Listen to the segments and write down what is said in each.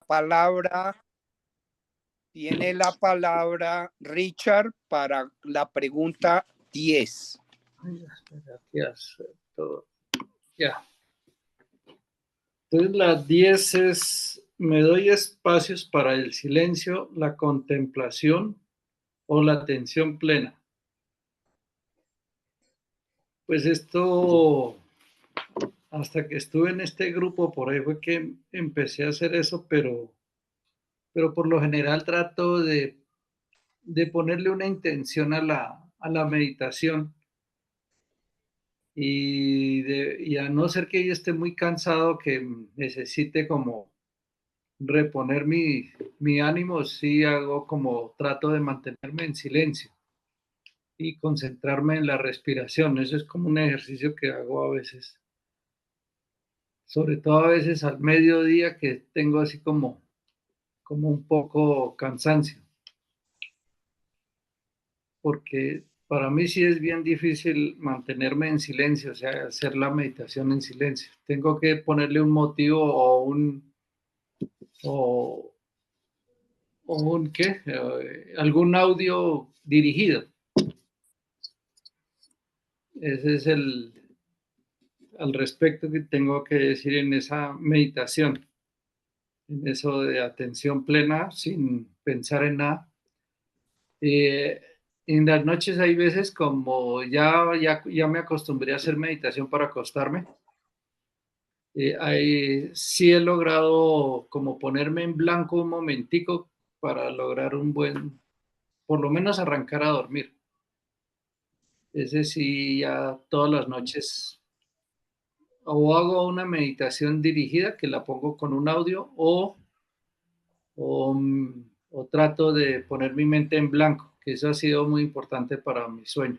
palabra, tiene la palabra Richard para la pregunta 10. Ay, espera, aquí acepto. Ya. Entonces la 10 es, me doy espacios para el silencio, la contemplación o la atención plena. Pues esto, hasta que estuve en este grupo, por ahí fue que empecé a hacer eso, pero por lo general trato de ponerle una intención a la meditación y a no ser que yo esté muy cansado, que necesite como reponer mi ánimo, sí hago como trato de mantenerme en silencio y concentrarme en la respiración. Eso es como un ejercicio que hago a veces, sobre todo a veces al mediodía que tengo así como un poco cansancio, porque para mí sí es bien difícil mantenerme en silencio, o sea, hacer la meditación en silencio. Tengo que ponerle un motivo o, o un qué, algún audio dirigido. Ese es al respecto que tengo que decir en esa meditación, en eso de atención plena sin pensar en nada. Eh, en las noches hay veces como ya me acostumbré a hacer meditación para acostarme. Sí he logrado como ponerme en blanco un momentico para lograr un buen, por lo menos arrancar a dormir. Ese sí, ya todas las noches o hago una meditación dirigida que la pongo con un audio o, o trato de poner mi mente en blanco, que eso ha sido muy importante para mi sueño.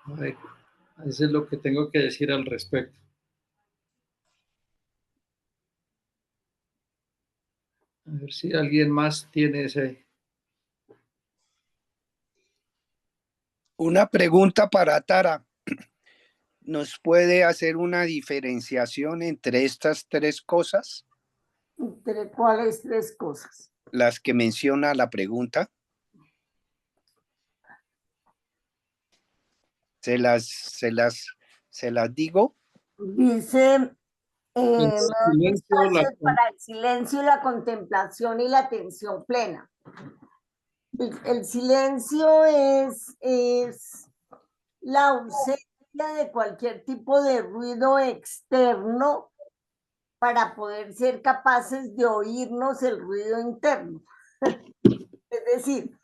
A ver, eso es lo que tengo que decir al respecto. A ver si alguien más tiene ese. Una pregunta para Tara. ¿Nos puede hacer una diferenciación entre estas tres cosas? ¿Entre cuáles tres cosas? Las que menciona la pregunta. Se las digo. Dice, El me doy silencio, espacios para el silencio, la contemplación y la atención plena. El silencio es la ausencia de cualquier tipo de ruido externo para poder ser capaces de oírnos el ruido interno. Es decir,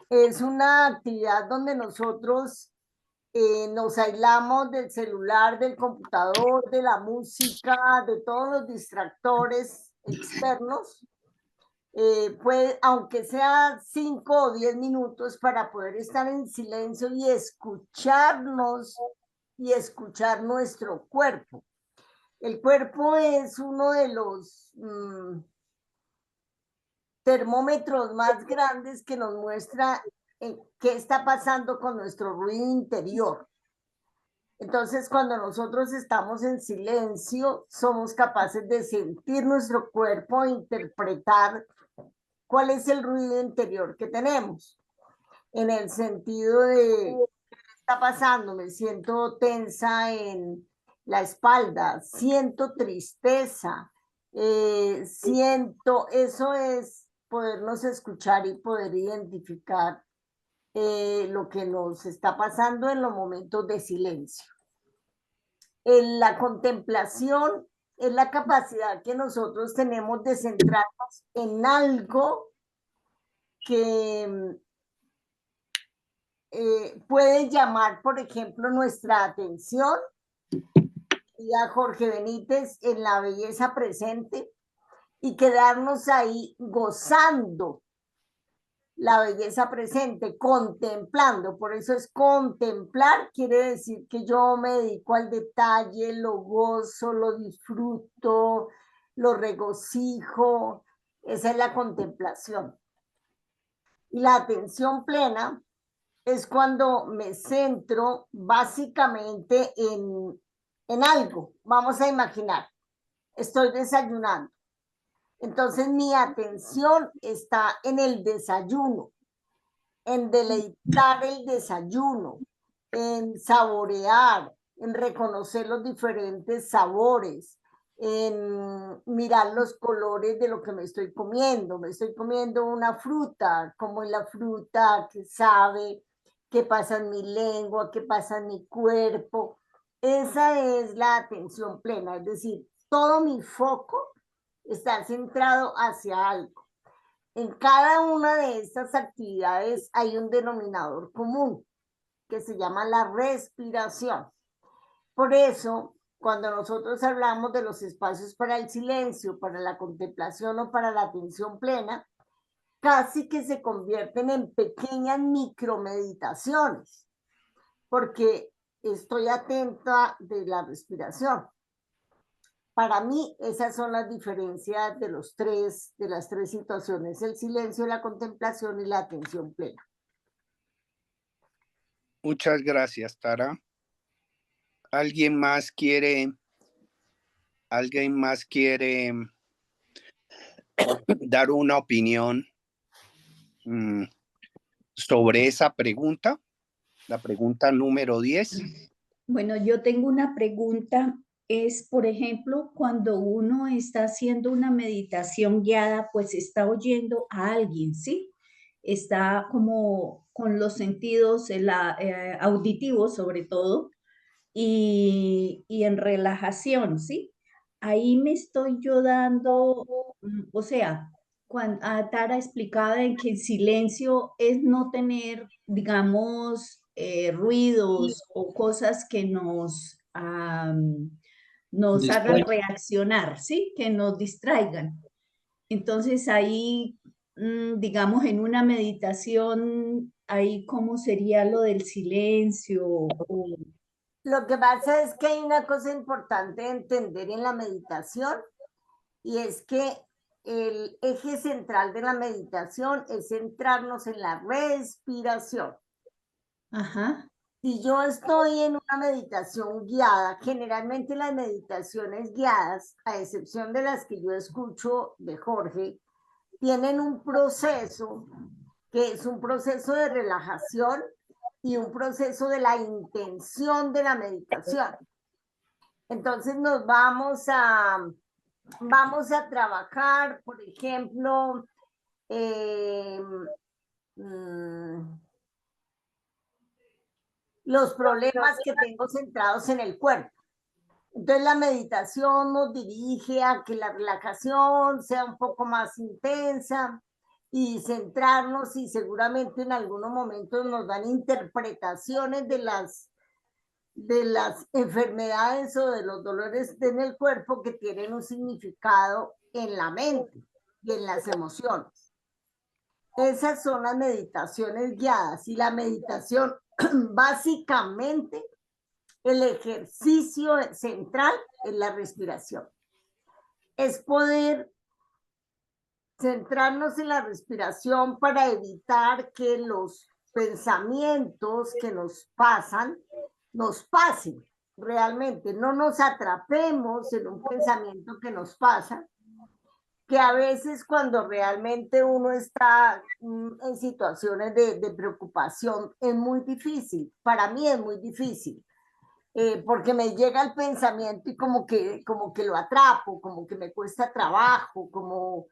es una actividad donde nosotros nos aislamos del celular, del computador, de la música, de todos los distractores externos, aunque sea 5 o 10 minutos, para poder estar en silencio y escucharnos y escuchar nuestro cuerpo. El cuerpo es uno de los termómetros más grandes que nos muestra qué está pasando con nuestro ruido interior. Entonces, cuando nosotros estamos en silencio, somos capaces de sentir nuestro cuerpo e interpretar cuál es el ruido interior que tenemos. En el sentido de, ¿qué está pasando? Me siento tensa en la espalda, siento tristeza, eso es podernos escuchar y poder identificar lo que nos está pasando en los momentos de silencio. La contemplación es la capacidad que nosotros tenemos de centrarnos en algo que puede llamar, por ejemplo, nuestra atención. Y a Jorge Benítez en la belleza presente y quedarnos ahí gozando la belleza presente, contemplando. Por eso es contemplar, quiere decir que yo me dedico al detalle, lo gozo, lo disfruto, lo regocijo. Esa es la contemplación. Y la atención plena es cuando me centro básicamente en algo. Vamos a imaginar, estoy desayunando. Entonces mi atención está en el desayuno, en deleitar el desayuno, en saborear, en reconocer los diferentes sabores, en mirar los colores de lo que me estoy comiendo. Me estoy comiendo una fruta, como en la fruta que sabe, qué pasa en mi lengua, qué pasa en mi cuerpo. Esa es la atención plena, es decir, todo mi foco está centrado hacia algo. En cada una de estas actividades hay un denominador común que se llama la respiración. Por eso, cuando nosotros hablamos de los espacios para el silencio, para la contemplación o para la atención plena, casi que se convierten en pequeñas micromeditaciones, porque estoy atenta de la respiración. Para mí, esas son las diferencias de las tres situaciones: el silencio, la contemplación y la atención plena. Muchas gracias, Tara. ¿Alguien más quiere dar una opinión sobre esa pregunta? La pregunta número 10. Bueno, yo tengo una pregunta. Es, por ejemplo, cuando uno está haciendo una meditación guiada, pues está oyendo a alguien, ¿sí? Está como con los sentidos auditivos, sobre todo, y en relajación, ¿sí? Ahí me estoy yo dando, o sea, cuando Tara explicaba en que el silencio es no tener, digamos, ruidos o cosas que nos hagan reaccionar, ¿sí? Que nos distraigan. Entonces ahí, digamos, en una meditación, ahí cómo sería lo del silencio. Lo que pasa es que hay una cosa importante de entender en la meditación, y es que el eje central de la meditación es centrarnos en la respiración. Ajá. Si yo estoy en una meditación guiada, generalmente las meditaciones guiadas, a excepción de las que yo escucho de Jorge, tienen un proceso que es un proceso de relajación y un proceso de la intención de la meditación. Entonces nos vamos a trabajar, por ejemplo, los problemas que tengo centrados en el cuerpo. Entonces la meditación nos dirige a que la relajación sea un poco más intensa y centrarnos, y seguramente en algunos momentos nos dan interpretaciones de las enfermedades o de los dolores en el cuerpo que tienen un significado en la mente y en las emociones. Esas son las meditaciones guiadas, y la meditación básicamente el ejercicio central es la respiración. Es poder centrarnos en la respiración para evitar que los pensamientos que nos pasen realmente. No nos atrapemos en un pensamiento que nos pasa, que a veces cuando realmente uno está en situaciones de preocupación es muy difícil. Para mí es muy difícil. Porque me llega el pensamiento y como que lo atrapo, como que me cuesta trabajo, como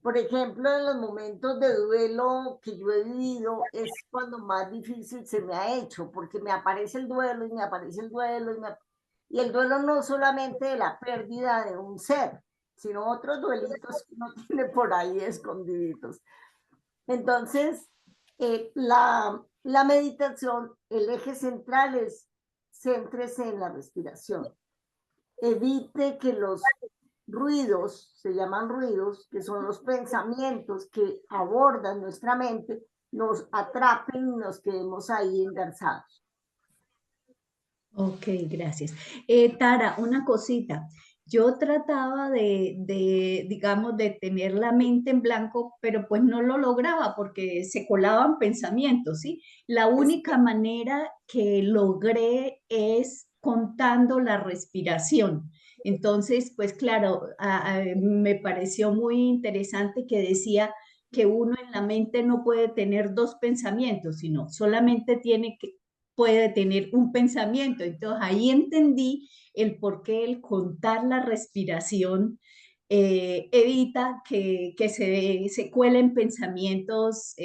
por ejemplo en los momentos de duelo que yo he vivido es cuando más difícil se me ha hecho, porque me aparece el duelo y me aparece el duelo y el duelo no solamente de la pérdida de un ser, sino otros duelitos que uno tiene por ahí escondiditos. Entonces, la meditación, el eje central es: céntrese en la respiración. Evite que los ruidos, se llaman ruidos, que son los pensamientos que abordan nuestra mente, nos atrapen y nos quedemos ahí engarzados. Ok, gracias. Tara, una cosita. Yo trataba digamos, de tener la mente en blanco, pero pues no lo lograba porque se colaban pensamientos, ¿sí? La única manera que logré es contando la respiración. Entonces, pues claro, me pareció muy interesante que decía que uno en la mente no puede tener dos pensamientos, sino solamente puede tener un pensamiento. Entonces ahí entendí el por qué el contar la respiración evita que se cuelen pensamientos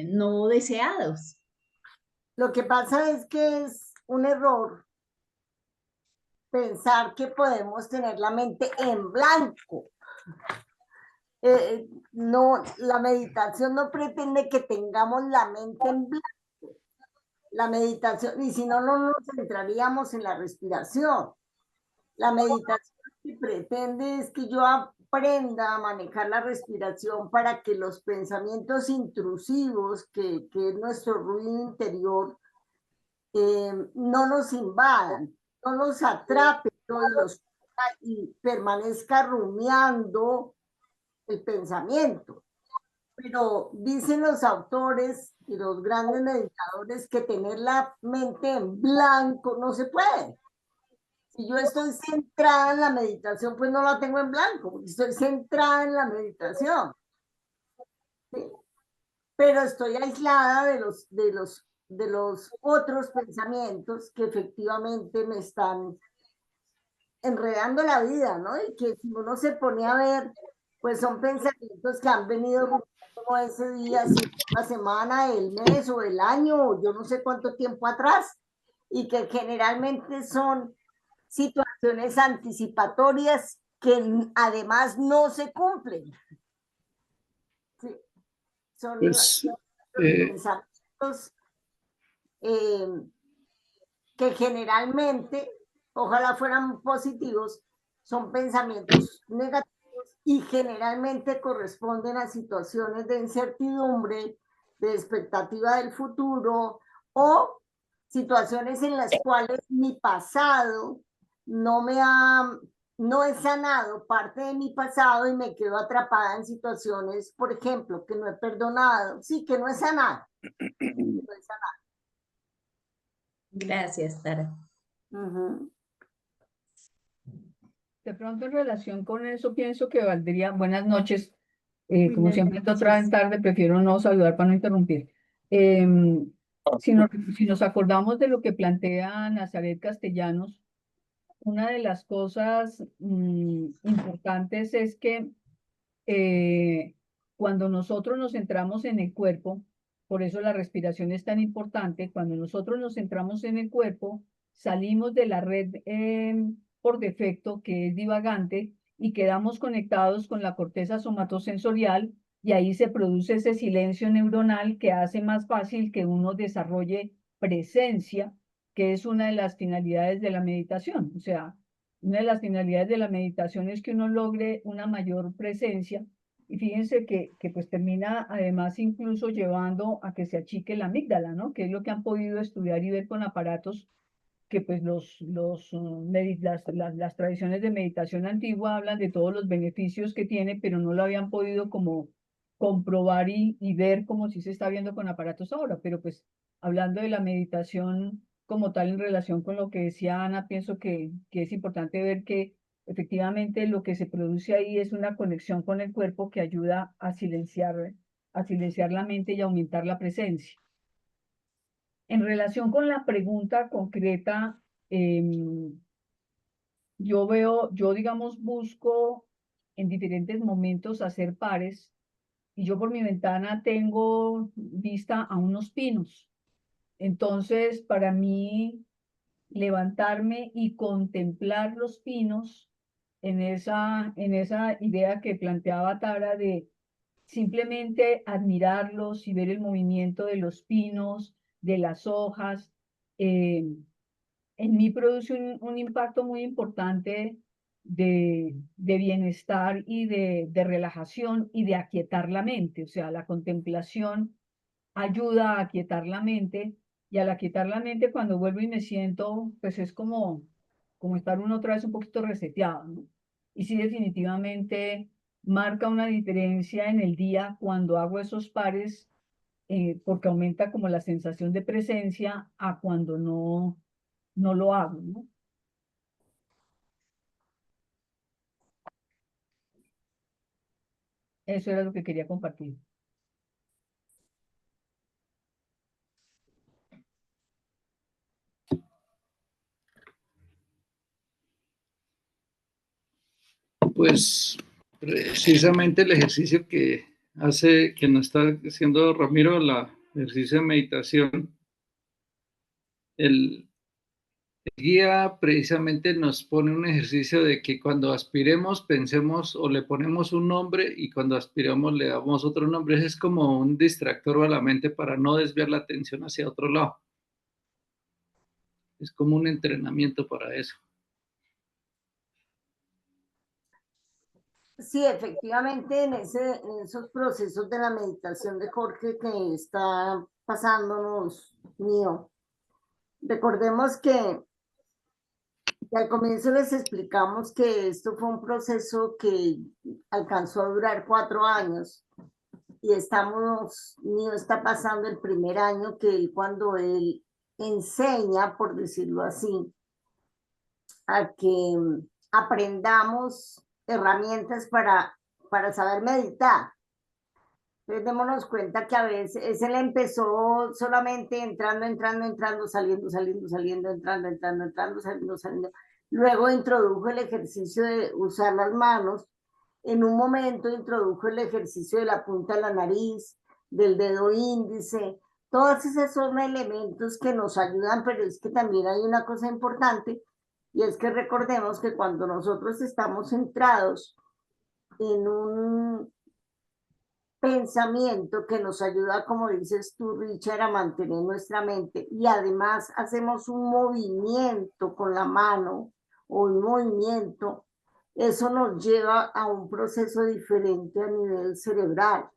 no deseados. Lo que pasa es que es un error pensar que podemos tener la mente en blanco. No, la meditación no pretende que tengamos la mente en blanco. La meditación, y si no, no nos centraríamos en la respiración. La meditación que pretende es que yo aprenda a manejar la respiración para que los pensamientos intrusivos, que es nuestro ruido interior, no nos invadan, no nos atrape y permanezca rumiando el pensamiento. Pero dicen los autores y los grandes meditadores que tener la mente en blanco no se puede. Si yo estoy centrada en la meditación, pues no la tengo en blanco, porque estoy centrada en la meditación. ¿Sí? Pero estoy aislada de los otros pensamientos que efectivamente me están enredando la vida, ¿no? Y que si uno se pone a ver, pues son pensamientos que han venido como ese día, la semana, el mes o el año, o yo no sé cuánto tiempo atrás, y que generalmente son situaciones anticipatorias que además no se cumplen. Sí. Son Pues, los pensamientos que generalmente, ojalá fueran positivos, son pensamientos negativos y generalmente corresponden a situaciones de incertidumbre, de expectativa del futuro o situaciones en las cuales mi pasado no he sanado parte de mi pasado y me quedo atrapada en situaciones, por ejemplo, que no he perdonado, sí, que no he sanado. No he sanado. Gracias, Tara. De pronto en relación con eso pienso que valdría, buenas noches, como Buenas siempre noches. otra en tarde, prefiero no saludar para no interrumpir. Si nos acordamos de lo que plantea Nazaret Castellanos, una de las cosas importantes es que cuando nosotros nos centramos en el cuerpo, por eso la respiración es tan importante, cuando nosotros nos centramos en el cuerpo, salimos de la red por defecto, que es divagante, y quedamos conectados con la corteza somatosensorial, y ahí se produce ese silencio neuronal que hace más fácil que uno desarrolle presencia, que es una de las finalidades de la meditación. O sea, una de las finalidades de la meditación es que uno logre una mayor presencia, y fíjense que pues termina además incluso llevando a que se achique la amígdala, ¿no? Que es lo que han podido estudiar y ver con aparatos que pues las tradiciones de meditación antigua hablan de todos los beneficios que tiene, pero no lo habían podido como comprobar y ver como si se está viendo con aparatos ahora. Pero pues hablando de la meditación como tal en relación con lo que decía Ana, pienso que es importante ver que efectivamente lo que se produce ahí es una conexión con el cuerpo que ayuda a silenciar la mente y aumentar la presencia. En relación con la pregunta concreta, yo digamos busco en diferentes momentos hacer pares, y yo por mi ventana tengo vista a unos pinos. Entonces, para mí, levantarme y contemplar los pinos en esa idea que planteaba Tara de simplemente admirarlos y ver el movimiento de los pinos, de las hojas, en mí produce un impacto muy importante de bienestar y de relajación y de aquietar la mente. O sea, la contemplación ayuda a aquietar la mente, y al aquietar la mente, cuando vuelvo y me siento, pues es como estar uno otra vez un poquito reseteado, ¿no? Y sí, definitivamente marca una diferencia en el día cuando hago esos pares, porque aumenta como la sensación de presencia a cuando no lo hago, ¿no? Eso era lo que quería compartir. Pues precisamente el ejercicio que nos está haciendo Ramiro, el ejercicio de meditación, el guía precisamente nos pone un ejercicio de que cuando aspiremos pensemos o le ponemos un nombre y cuando aspiramos le damos otro nombre. Es como un distractor a la mente para no desviar la atención hacia otro lado. Es como un entrenamiento para eso. Sí, efectivamente, en esos procesos de la meditación de Jorge que está pasándonos, mío, recordemos que al comienzo les explicamos que esto fue un proceso que alcanzó a durar 4 años y mío está pasando el primer año que cuando él enseña, por decirlo así, a que aprendamos herramientas para saber meditar. Entonces démonos cuenta que a veces él empezó solamente entrando, saliendo, entrando, saliendo. Luego introdujo el ejercicio de usar las manos. En un momento introdujo el ejercicio de la punta de la nariz, del dedo índice. Todos esos son elementos que nos ayudan, pero es que también hay una cosa importante y es que recordemos que cuando nosotros estamos centrados en un pensamiento que nos ayuda, como dices tú, Richard, a mantener nuestra mente y además hacemos un movimiento con la mano o un movimiento, eso nos lleva a un proceso diferente a nivel cerebral.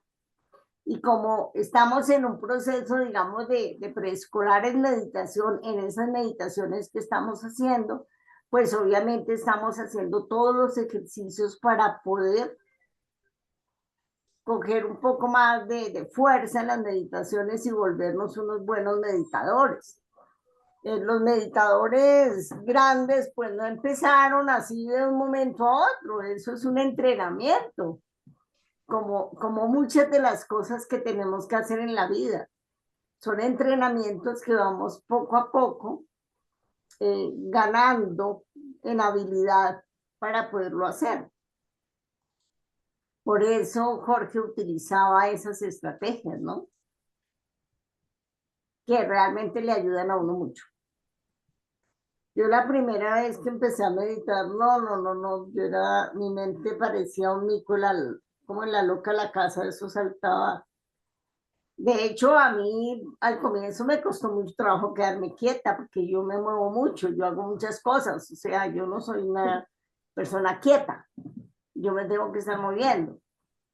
Y como estamos en un proceso, digamos, de preescolar en meditación, en esas meditaciones que estamos haciendo, pues obviamente estamos haciendo todos los ejercicios para poder coger un poco más de fuerza en las meditaciones y volvernos unos buenos meditadores. Los meditadores grandes pues no empezaron así de un momento a otro, eso es un entrenamiento, como muchas de las cosas que tenemos que hacer en la vida. Son entrenamientos que vamos poco a poco ganando en habilidad para poderlo hacer. Por eso Jorge utilizaba esas estrategias, ¿no? Que realmente le ayudan a uno mucho. Yo la primera vez que empecé a meditar, no, mi mente parecía un mico, como en la loca la casa, eso saltaba. De hecho, a mí al comienzo me costó mucho trabajo quedarme quieta, porque yo me muevo mucho, yo hago muchas cosas, o sea, yo no soy una persona quieta, yo me tengo que estar moviendo.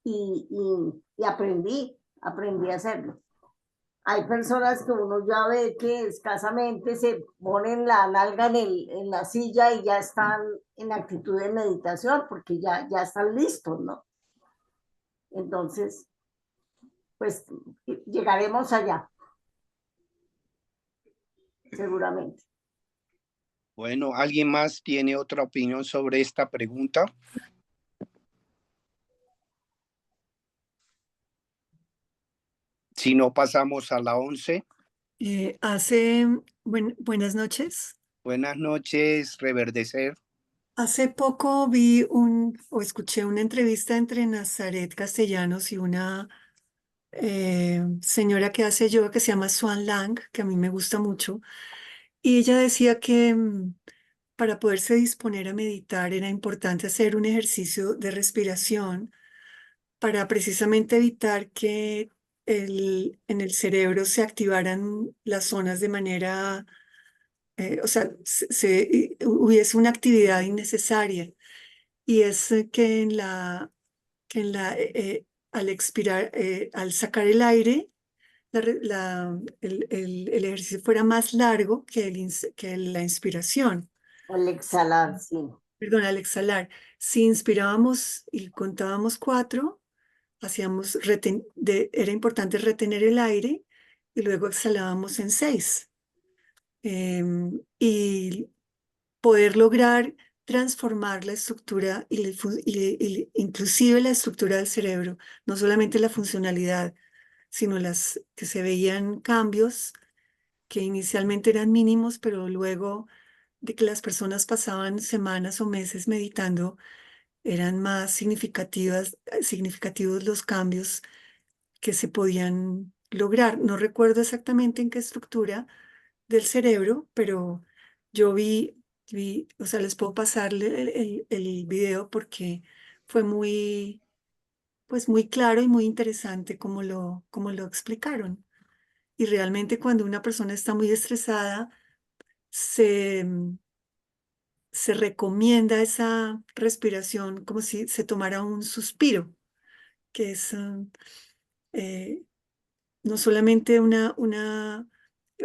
Y aprendí a hacerlo. Hay personas que uno ya ve que escasamente se ponen la nalga en la silla y ya están en actitud de meditación porque ya están listos, ¿no? Entonces, pues llegaremos allá, seguramente. Bueno, ¿alguien más tiene otra opinión sobre esta pregunta? Si no, pasamos a la 11. Buenas noches. Buenas noches, Reverdecer. Hace poco escuché una entrevista entre Nazaret Castellanos y una señora que hace yoga que se llama Swan Lang, que a mí me gusta mucho. Y ella decía que para poderse disponer a meditar era importante hacer un ejercicio de respiración para precisamente evitar que en el cerebro se activaran las zonas de manera, o sea, hubiese una actividad innecesaria. Y es al expirar, al sacar el aire, el ejercicio fuera más largo que la inspiración. Al exhalar, sí. Perdón, al exhalar. Si inspirábamos y contábamos 4, era importante retener el aire y luego exhalábamos en 6. Y poder lograr transformar la estructura inclusive la estructura del cerebro, no solamente la funcionalidad, sino que se veían cambios que inicialmente eran mínimos, pero luego de que las personas pasaban semanas o meses meditando, eran más significativos los cambios que se podían lograr. No recuerdo exactamente en qué estructura del cerebro, pero yo o sea, les puedo pasar el video porque fue pues muy claro y muy interesante como lo explicaron. Y realmente cuando una persona está muy estresada, se, se recomienda esa respiración como si se tomara un suspiro, que es eh, no solamente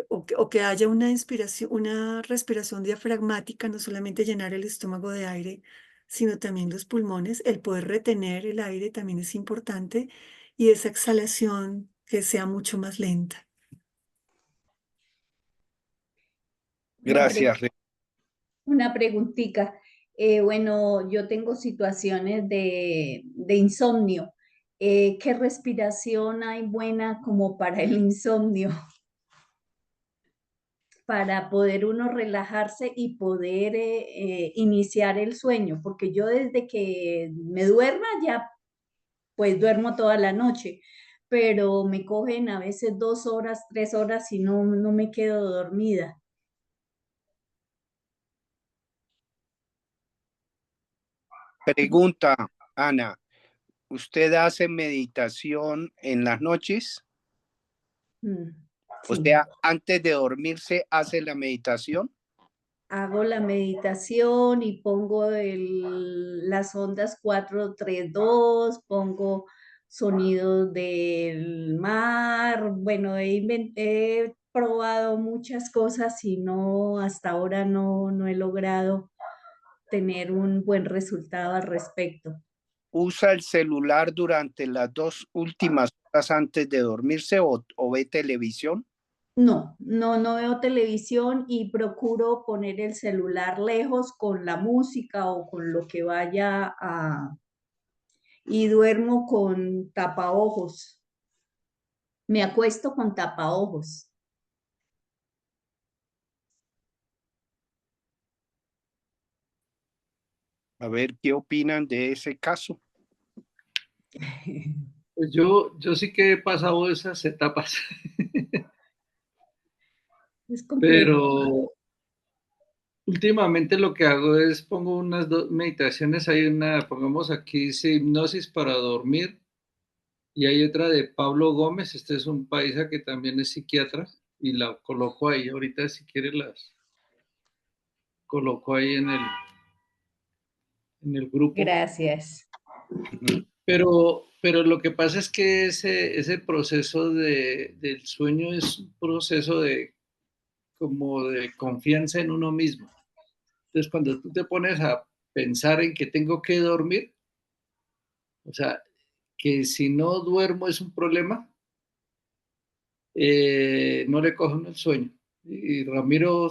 o que haya una inspiración, una respiración diafragmática, no solamente llenar el estómago de aire, sino también los pulmones. El poder retener el aire también es importante y esa exhalación que sea mucho más lenta. Gracias. Una preguntita. Bueno, yo tengo situaciones de insomnio. ¿Qué respiración hay buena como para el insomnio? Para poder uno relajarse y poder iniciar el sueño, porque yo desde que me duerma ya pues duermo toda la noche, pero me cogen a veces 2 horas, 3 horas y no me quedo dormida. Pregunta, Ana, ¿usted hace meditación en las noches? O Sí. sea, antes de dormirse, ¿hace la meditación? Hago la meditación y pongo las ondas 432, pongo sonidos del mar. Bueno, he probado muchas cosas y hasta ahora no he logrado tener un buen resultado al respecto. ¿Usa el celular durante las 2 últimas horas antes de dormirse o ve televisión? No veo televisión y procuro poner el celular lejos con la música o con lo que vaya y duermo con tapaojos. Me acuesto con tapaojos. A ver, ¿qué opinan de ese caso? Pues yo sí que he pasado esas etapas, Es complejo. pero últimamente lo que hago es pongo unas dos meditaciones, hay una, pongamos aquí, dice hipnosis para dormir, y hay otra de Pablo Gómez, este es un paisa que también es psiquiatra, y la coloco ahí, ahorita si quiere las coloco ahí en el grupo. Gracias. Pero lo que pasa es que ese proceso del sueño es un proceso como de confianza en uno mismo. Entonces, cuando tú te pones a pensar en que tengo que dormir, o sea, que si no duermo es un problema, no le cojo el sueño. Y Ramiro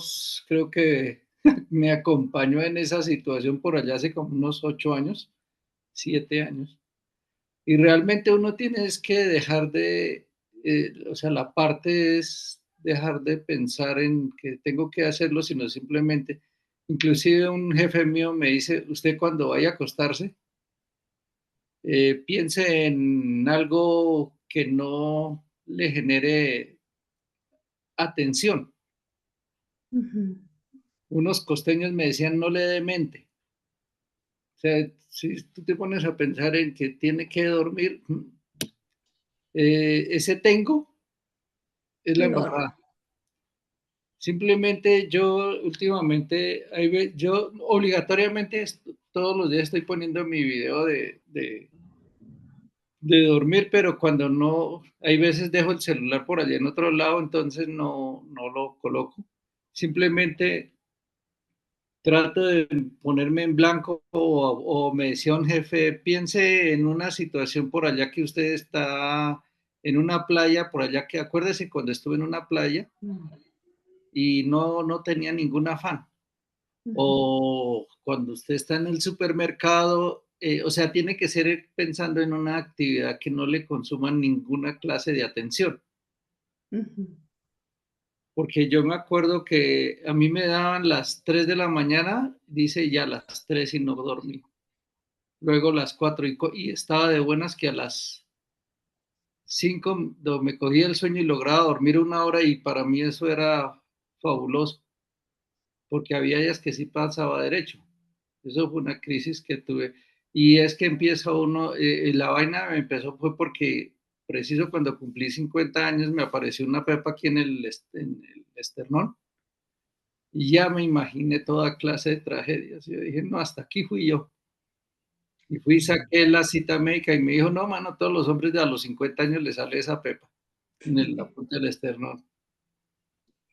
creo que me acompañó en esa situación por allá hace como unos 8 años, 7 años. Y realmente uno tiene es que dejar o sea, la parte es dejar de pensar en que tengo que hacerlo, sino simplemente, inclusive un jefe mío me dice, usted cuando vaya a acostarse, piense en algo que no le genere atención. Unos costeños me decían, no le dé mente. O sea, si tú te pones a pensar en que tiene que dormir, ese tengo es la Lo, embarrada. Simplemente yo últimamente, yo obligatoriamente todos los días estoy poniendo mi video de dormir, pero cuando no, hay veces dejo el celular por allá en otro lado, entonces no lo coloco. Simplemente trato de ponerme en blanco o me decía un jefe, piense en una situación por allá que usted está en una playa, por allá que acuérdese cuando estuve en una playa y no tenía ningún afán. o cuando usted está en el supermercado, o sea, tiene que ser pensando en una actividad que no le consuma ninguna clase de atención. Porque yo me acuerdo que a mí me daban las 3 de la mañana, dice ya las 3 y no dormí. Luego las 4 y estaba de buenas que a las 5 me cogía el sueño y lograba dormir 1 hora y para mí eso era fabuloso, porque había días que sí pasaba derecho. Eso fue una crisis que tuve. Y es que empieza uno, la vaina me empezó fue porque preciso cuando cumplí 50 años me apareció una pepa aquí en el esternón y ya me imaginé toda clase de tragedias. Yo dije, no, hasta aquí fui yo. Y fui y saqué la cita médica y me dijo, no, mano, todos los hombres de a los 50 años les sale esa pepa en la punta del esternón.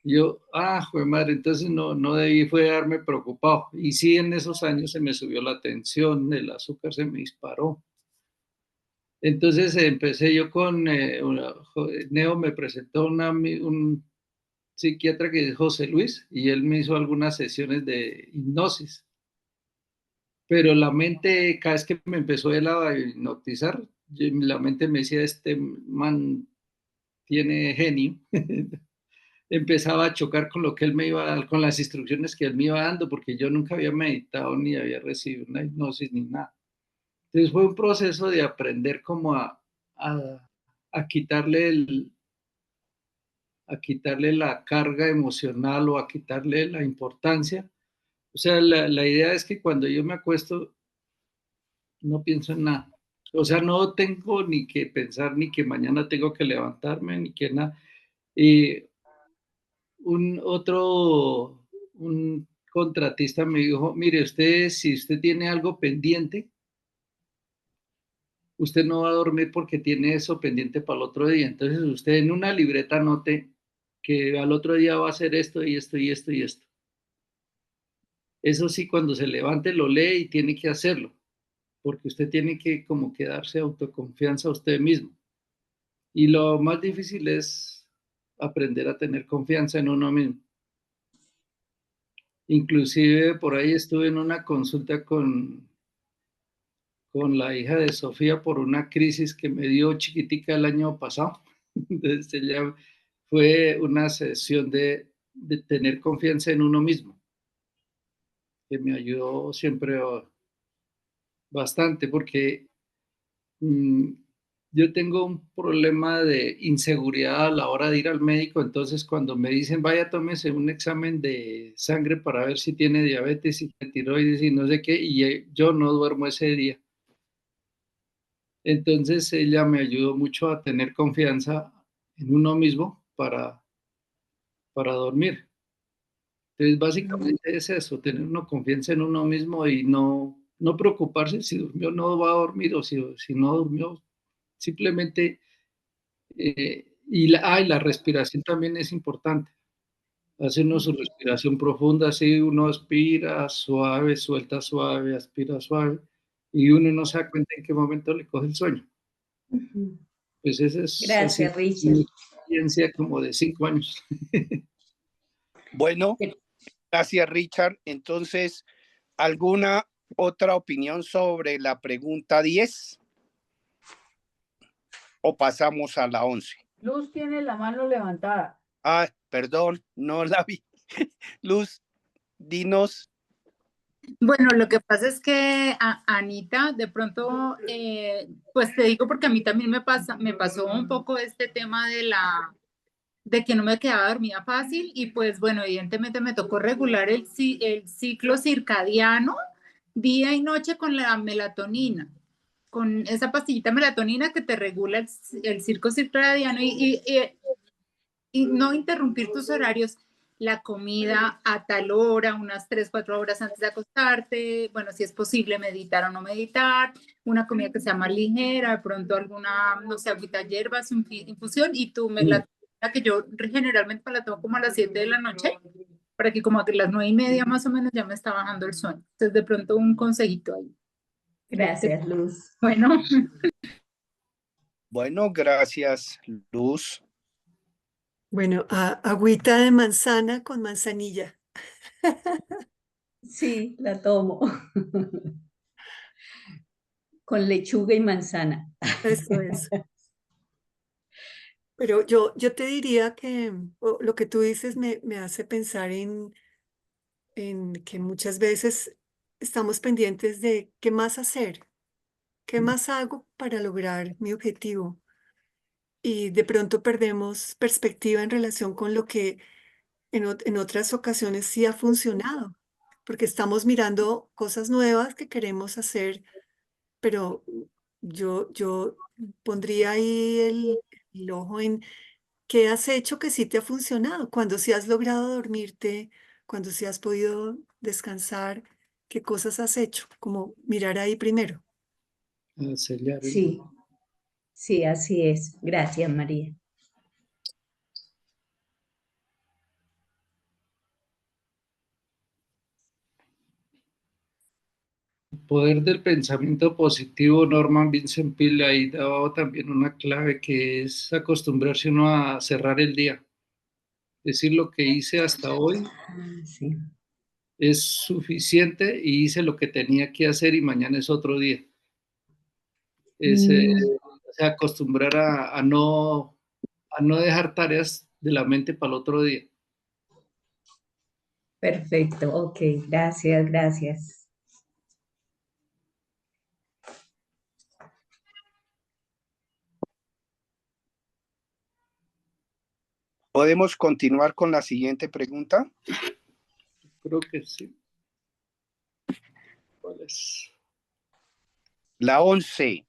Y yo, jue madre, entonces no debí fue darme preocupado. Y sí, en esos años se me subió la tensión, el azúcar se me disparó. Entonces empecé yo con, Neo me presentó un psiquiatra que es José Luis y él me hizo algunas sesiones de hipnosis. Pero la mente, cada vez que me empezó él a hipnotizar, la mente me decía, este man tiene genio. Empezaba a chocar con lo que él me iba a dar, con las instrucciones que él me iba dando, porque yo nunca había meditado ni había recibido una hipnosis ni nada. Entonces fue un proceso de aprender como a quitarle a quitarle la carga emocional o a quitarle la importancia. O sea, la idea es que cuando yo me acuesto, no pienso en nada. O sea, no tengo ni que pensar, ni que mañana tengo que levantarme, ni que nada. Y un contratista me dijo, mire, si usted tiene algo pendiente, usted no va a dormir porque tiene eso pendiente para el otro día. Entonces usted en una libreta anote que al otro día va a hacer esto y esto y esto y esto. Eso sí, cuando se levante lo lee y tiene que hacerlo, porque usted tiene que como que darse autoconfianza a usted mismo. Y lo más difícil es aprender a tener confianza en uno mismo. Inclusive por ahí estuve en una consulta con la hija de Sofía por una crisis que me dio chiquitica el año pasado. Entonces ella fue una sesión de tener confianza en uno mismo, que me ayudó siempre bastante porque yo tengo un problema de inseguridad a la hora de ir al médico, entonces cuando me dicen vaya tómese un examen de sangre para ver si tiene diabetes y tiroides y no sé qué, y yo no duermo ese día. Entonces ella me ayudó mucho a tener confianza en uno mismo para dormir. Entonces básicamente es eso, tener una confianza en uno mismo y no preocuparse si durmió no va a dormir o si no durmió, simplemente, y la respiración también es importante. Hace uno su respiración profunda, así uno aspira suave, suelta suave, aspira suave, y uno no se da cuenta en qué momento le coge el sueño. Pues esa es Gracias, así, Richard. mi experiencia como de 5 años. Bueno, gracias, Richard. Entonces, ¿alguna otra opinión sobre la pregunta 10? ¿O pasamos a la 11? Luz tiene la mano levantada. Perdón, no la vi. Luz, dinos. Bueno, lo que pasa es que Anita, de pronto, pues te digo porque a mí también me pasó un poco este tema de que no me quedaba dormida fácil y pues bueno, evidentemente me tocó regular el ciclo circadiano día y noche con la melatonina, con esa pastillita melatonina que te regula el ciclo circadiano y no interrumpir tus horarios, la comida a tal hora, unas 3, 4 horas antes de acostarte, bueno, si es posible meditar o no meditar, una comida que sea más ligera, de pronto alguna, no sé, agüita, hierbas, infusión, y tú la que yo generalmente me la tomo como a las 7 de la noche, para que como a las 9:30 más o menos ya me está bajando el sueño. Entonces, de pronto un consejito ahí. Gracias, Luz. Bueno. Bueno, gracias, Luz. Bueno, agüita de manzana con manzanilla. Sí, la tomo. Con lechuga y manzana. Eso es. Pero yo te diría que lo que tú dices me hace pensar en que muchas veces estamos pendientes de qué más hacer, qué más hago para lograr mi objetivo. Y de pronto perdemos perspectiva en relación con lo que en otras ocasiones sí ha funcionado, porque estamos mirando cosas nuevas que queremos hacer, pero yo pondría ahí el ojo en qué has hecho que sí te ha funcionado, cuando sí has logrado dormirte, cuando sí has podido descansar, qué cosas has hecho, como mirar ahí primero. A sellar el Sí, sí, así es. Gracias, María. poder del pensamiento positivo. Norman Vincent Peale ahí daba también una clave que es acostumbrarse uno a cerrar el día. Decir lo que hice hasta hoy Ah, sí. es suficiente y hice lo que tenía que hacer y mañana es otro día. Es Mm, o sea, acostumbrar a no dejar tareas de la mente para el otro día. perfecto, ok, gracias, gracias. ¿Podemos continuar con la siguiente pregunta? Creo que sí. ¿Cuál es? La 11,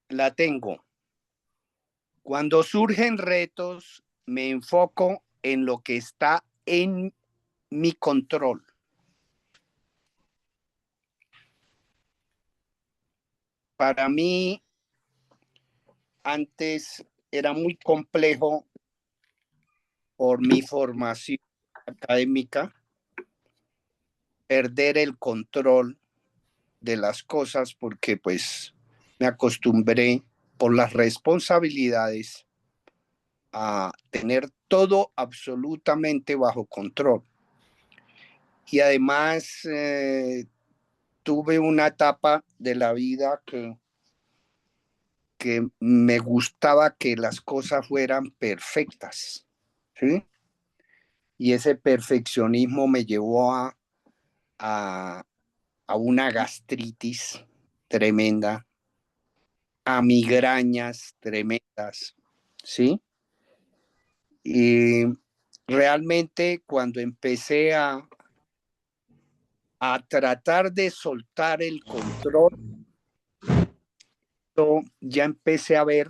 la tengo. Cuando surgen retos, me enfoco en lo que está en mi control. Para mí, antes era muy complejo por mi formación académica perder el control de las cosas porque pues me acostumbré por las responsabilidades a tener todo absolutamente bajo control. Y además tuve una etapa de la vida que me gustaba que las cosas fueran perfectas, ¿sí? Y ese perfeccionismo me llevó a, a una gastritis tremenda, a migrañas tremendas, ¿sí? Y realmente cuando empecé a tratar de soltar el control, ya empecé a ver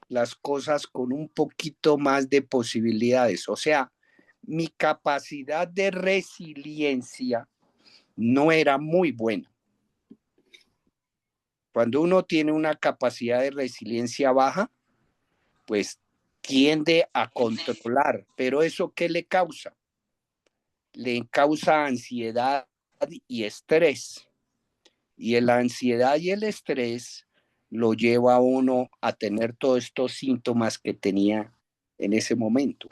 las cosas con un poquito más de posibilidades. O sea, mi capacidad de resiliencia no era muy buena. Cuando uno tiene una capacidad de resiliencia baja, pues tiende a controlar, pero ¿eso qué le causa? Le causa ansiedad y estrés. Y la ansiedad y el estrés lo lleva a uno a tener todos estos síntomas que tenía en ese momento.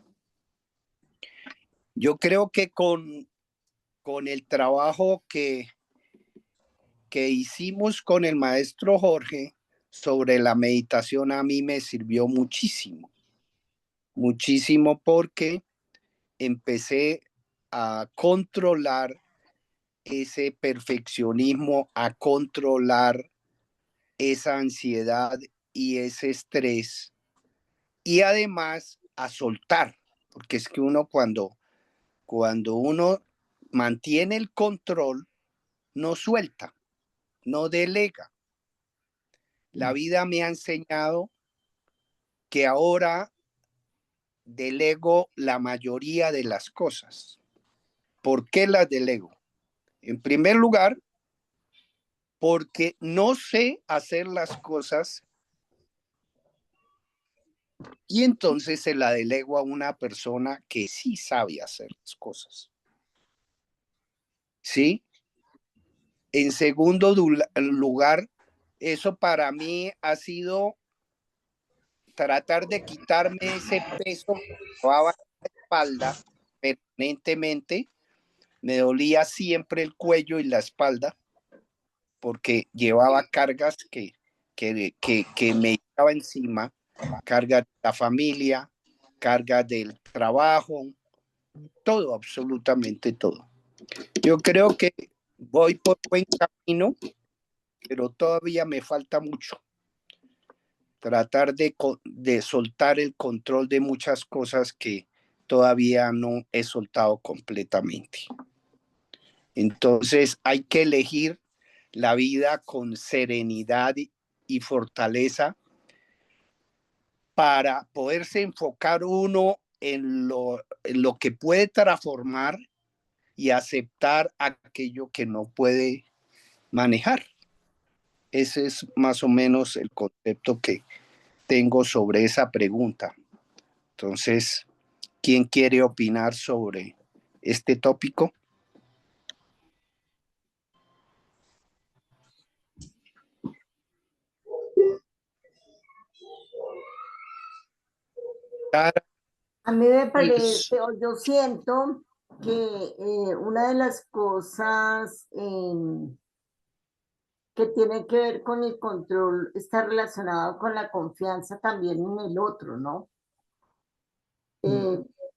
Yo creo que con el trabajo que hicimos con el maestro Jorge sobre la meditación a mí me sirvió muchísimo, muchísimo porque empecé a controlar ese perfeccionismo, a controlar esa ansiedad y ese estrés y además a soltar, porque es que uno cuando uno mantiene el control, no suelta, no delega. La vida me ha enseñado que ahora delego la mayoría de las cosas. ¿Por qué las delego? En primer lugar, porque no sé hacer las cosas y entonces se la delego a una persona que sí sabe hacer las cosas. ¿Sí? En segundo lugar, eso para mí ha sido tratar de quitarme ese peso que llevaba en la espalda permanentemente me dolía siempre el cuello y la espalda porque llevaba cargas que me echaba encima, cargas de la familia, cargas del trabajo, todo, absolutamente todo. Yo creo que voy por buen camino, pero todavía me falta mucho. Tratar de soltar el control de muchas cosas que todavía no he soltado completamente. Entonces hay que elegir la vida con serenidad y fortaleza para poderse enfocar uno en lo que puede transformar y aceptar aquello que no puede manejar. Ese es más o menos el concepto que tengo sobre esa pregunta. Entonces, ¿quién quiere opinar sobre este tópico? A mí me Pues, parece, o yo siento que una de las cosas que tiene que ver con el control está relacionado con la confianza también en el otro, ¿no?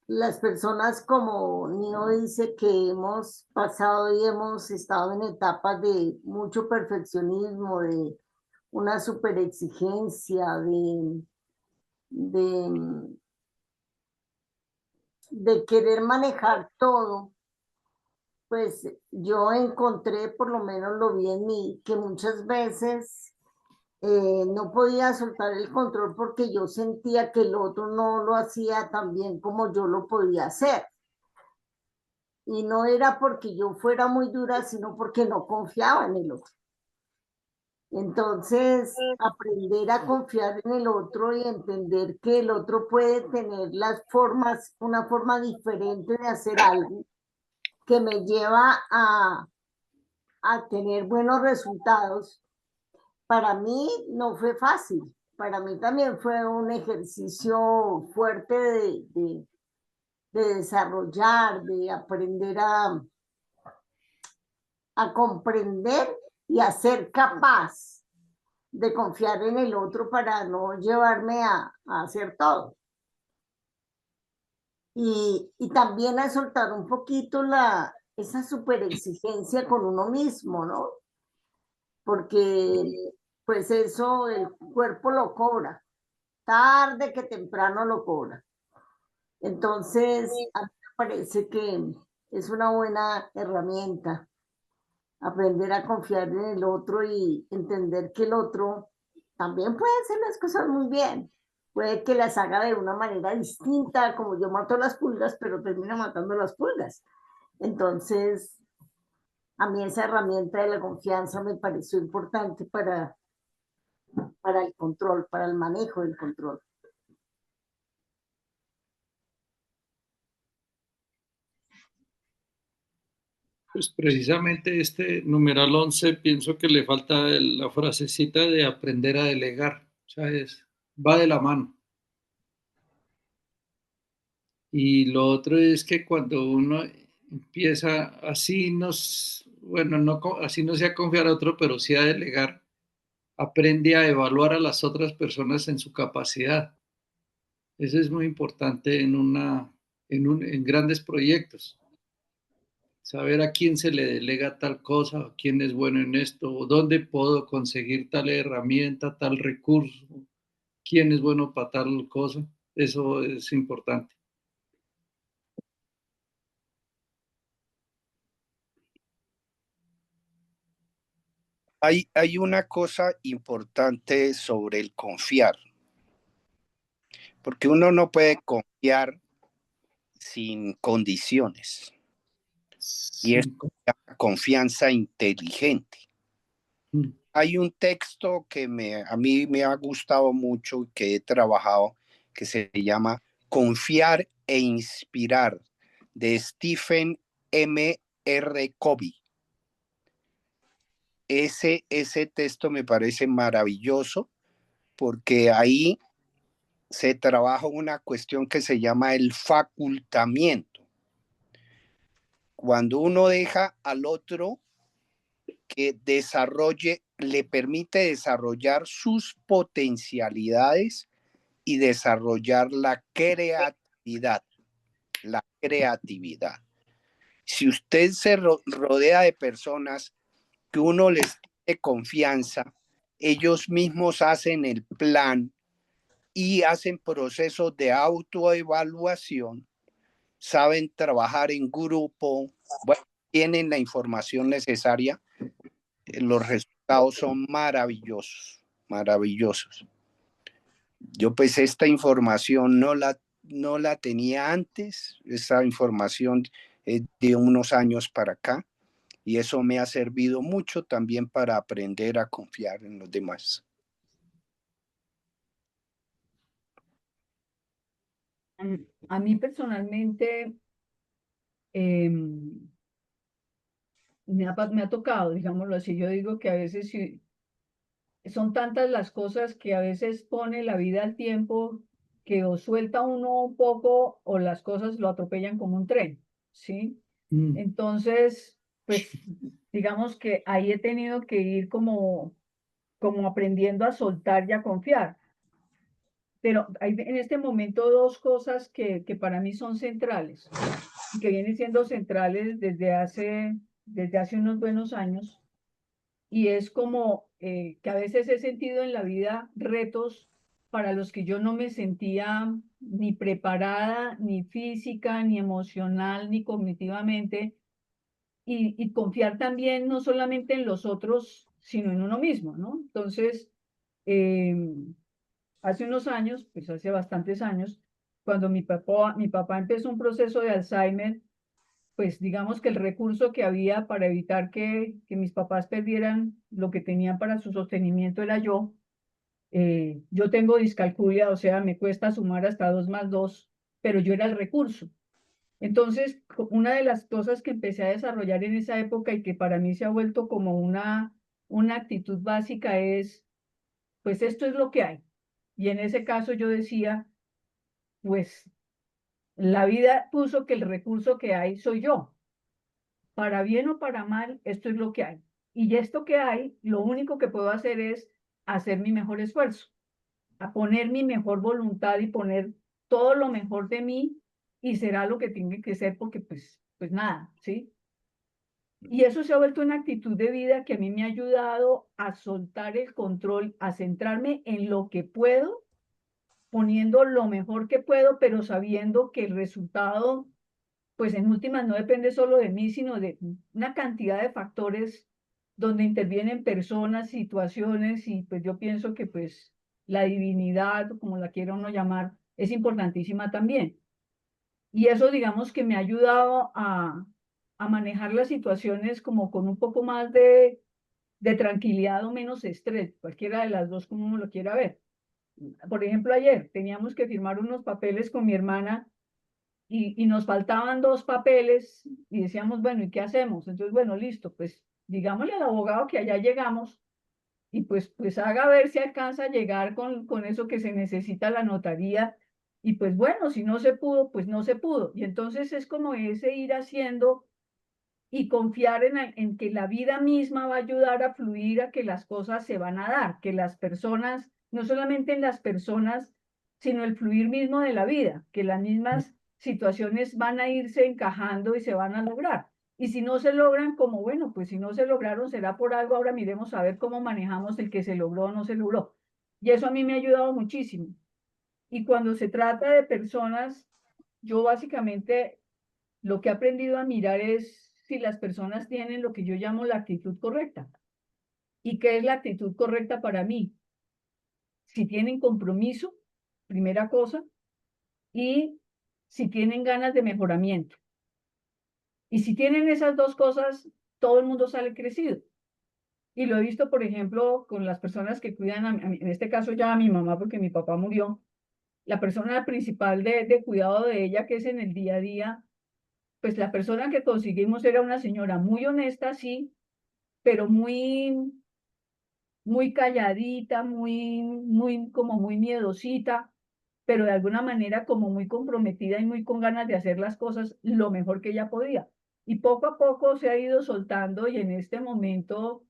Las personas, como Nio dice, que hemos pasado y hemos estado en etapas de mucho perfeccionismo, de una super exigencia, de, de querer manejar todo, pues yo encontré, por lo menos lo vi en mí, que muchas veces no podía soltar el control porque yo sentía que el otro no lo hacía tan bien como yo lo podía hacer. Y no era porque yo fuera muy dura, sino porque no confiaba en el otro. Entonces, aprender a confiar en el otro y entender que el otro puede tener las formas, una forma diferente de hacer algo que me lleva a tener buenos resultados, para mí no fue fácil. Para mí también fue un ejercicio fuerte de desarrollar, de aprender a comprender y a ser capaz de confiar en el otro para no llevarme a hacer todo. Y también a soltar un poquito esa super exigencia con uno mismo, ¿no? Porque pues eso el cuerpo lo cobra, tarde que temprano lo cobra. Entonces, a mí me parece que es una buena herramienta aprender a confiar en el otro y entender que el otro también puede hacer las cosas muy bien. Puede que las haga de una manera distinta, como yo mato las pulgas, pero termina matando las pulgas. Entonces, a mí esa herramienta de la confianza me pareció importante para el control, para el manejo del control. pues precisamente este numeral 11 pienso que le falta la frasecita de aprender a delegar, o sea, va de la mano. Y lo otro es que cuando uno empieza así, bueno, no, así no sea confiar a otro, pero sí a delegar, aprende a evaluar a las otras personas en su capacidad. Eso es muy importante en grandes proyectos. Saber a quién se le delega tal cosa, a quién es bueno en esto, o dónde puedo conseguir tal herramienta, tal recurso, quién es bueno para tal cosa. Eso es importante. Hay una cosa importante sobre el confiar, porque uno no puede confiar sin condiciones. Y es una confianza inteligente. Hay un texto que a mí me ha gustado mucho y que he trabajado, que se llama Confiar e Inspirar, de Stephen M. R. Covey. Ese texto me parece maravilloso porque ahí se trabaja una cuestión que se llama el facultamiento. Cuando uno deja al otro que desarrolle, le permite desarrollar sus potencialidades y desarrollar la creatividad. La creatividad. Si usted se rodea de personas que uno les tiene confianza, ellos mismos hacen el plan y hacen procesos de autoevaluación, saben trabajar en grupo, bueno, tienen la información necesaria, los resultados son maravillosos, maravillosos. Yo pues esta información no la tenía antes, esta información es de unos años para acá, y eso me ha servido mucho también para aprender a confiar en los demás. A mí personalmente me ha tocado, digámoslo así. Yo digo que a veces son tantas las cosas que a veces pone la vida al tiempo que o suelta uno un poco o las cosas lo atropellan como un tren, ¿sí? Entonces, pues digamos que ahí he tenido que ir como aprendiendo a soltar y a confiar. Pero hay en este momento dos cosas que para mí son centrales y que vienen siendo centrales desde hace unos buenos años. Y es como que a veces he sentido en la vida retos para los que yo no me sentía ni preparada, ni física, ni emocional, ni cognitivamente. Y confiar también no solamente en los otros, sino en uno mismo, ¿no? Entonces, hace unos años, pues hace bastantes años, cuando mi papá empezó un proceso de Alzheimer, pues digamos que el recurso que había para evitar que mis papás perdieran lo que tenían para su sostenimiento era yo. Yo tengo discalculia, o sea, me cuesta sumar hasta 2 más 2, pero yo era el recurso. Entonces, una de las cosas que empecé a desarrollar en esa época y que para mí se ha vuelto como una actitud básica es, pues esto es lo que hay. Y en ese caso yo decía, pues la vida puso que el recurso que hay soy yo. Para bien o para mal, esto es lo que hay. Y esto que hay, lo único que puedo hacer es hacer mi mejor esfuerzo, a poner mi mejor voluntad y poner todo lo mejor de mí y será lo que tiene que ser porque pues nada, ¿sí? Y eso se ha vuelto una actitud de vida que a mí me ha ayudado a soltar el control, a centrarme en lo que puedo, poniendo lo mejor que puedo, pero sabiendo que el resultado pues en últimas no depende solo de mí, sino de una cantidad de factores donde intervienen personas, situaciones, y pues yo pienso que pues la divinidad, como la quiera uno llamar, es importantísima también. Y eso digamos que me ha ayudado a manejar las situaciones como con un poco más de tranquilidad o menos estrés, cualquiera de las dos como uno lo quiera ver. Por ejemplo, ayer teníamos que firmar unos papeles con mi hermana y nos faltaban 2 papeles y decíamos, bueno, ¿y qué hacemos? Entonces, bueno, listo, pues digámosle al abogado que allá llegamos y pues haga ver si alcanza a llegar con eso que se necesita la notaría y pues bueno, si no se pudo, pues no se pudo. Y entonces es como ese ir haciendo y confiar en que la vida misma va a ayudar a fluir, a que las cosas se van a dar, que las personas, no solamente en las personas, sino el fluir mismo de la vida, que las mismas situaciones van a irse encajando y se van a lograr. Y si no se logran, como bueno, pues si no se lograron, será por algo, ahora miremos a ver cómo manejamos el que se logró o no se logró. Y eso a mí me ha ayudado muchísimo. Y cuando se trata de personas, yo básicamente lo que he aprendido a mirar es si las personas tienen lo que yo llamo la actitud correcta. ¿Y qué es la actitud correcta para mí? Si tienen compromiso, primera cosa, y si tienen ganas de mejoramiento. Y si tienen esas dos cosas, todo el mundo sale crecido. Y lo he visto, por ejemplo, con las personas que cuidan, en este caso ya a mi mamá, porque mi papá murió, la persona principal de cuidado de ella, que es en el día a día, pues la persona que conseguimos era una señora muy honesta, sí, pero muy calladita, como muy miedosita, pero de alguna manera como muy comprometida y muy con ganas de hacer las cosas lo mejor que ella podía. Y poco a poco se ha ido soltando y en este momento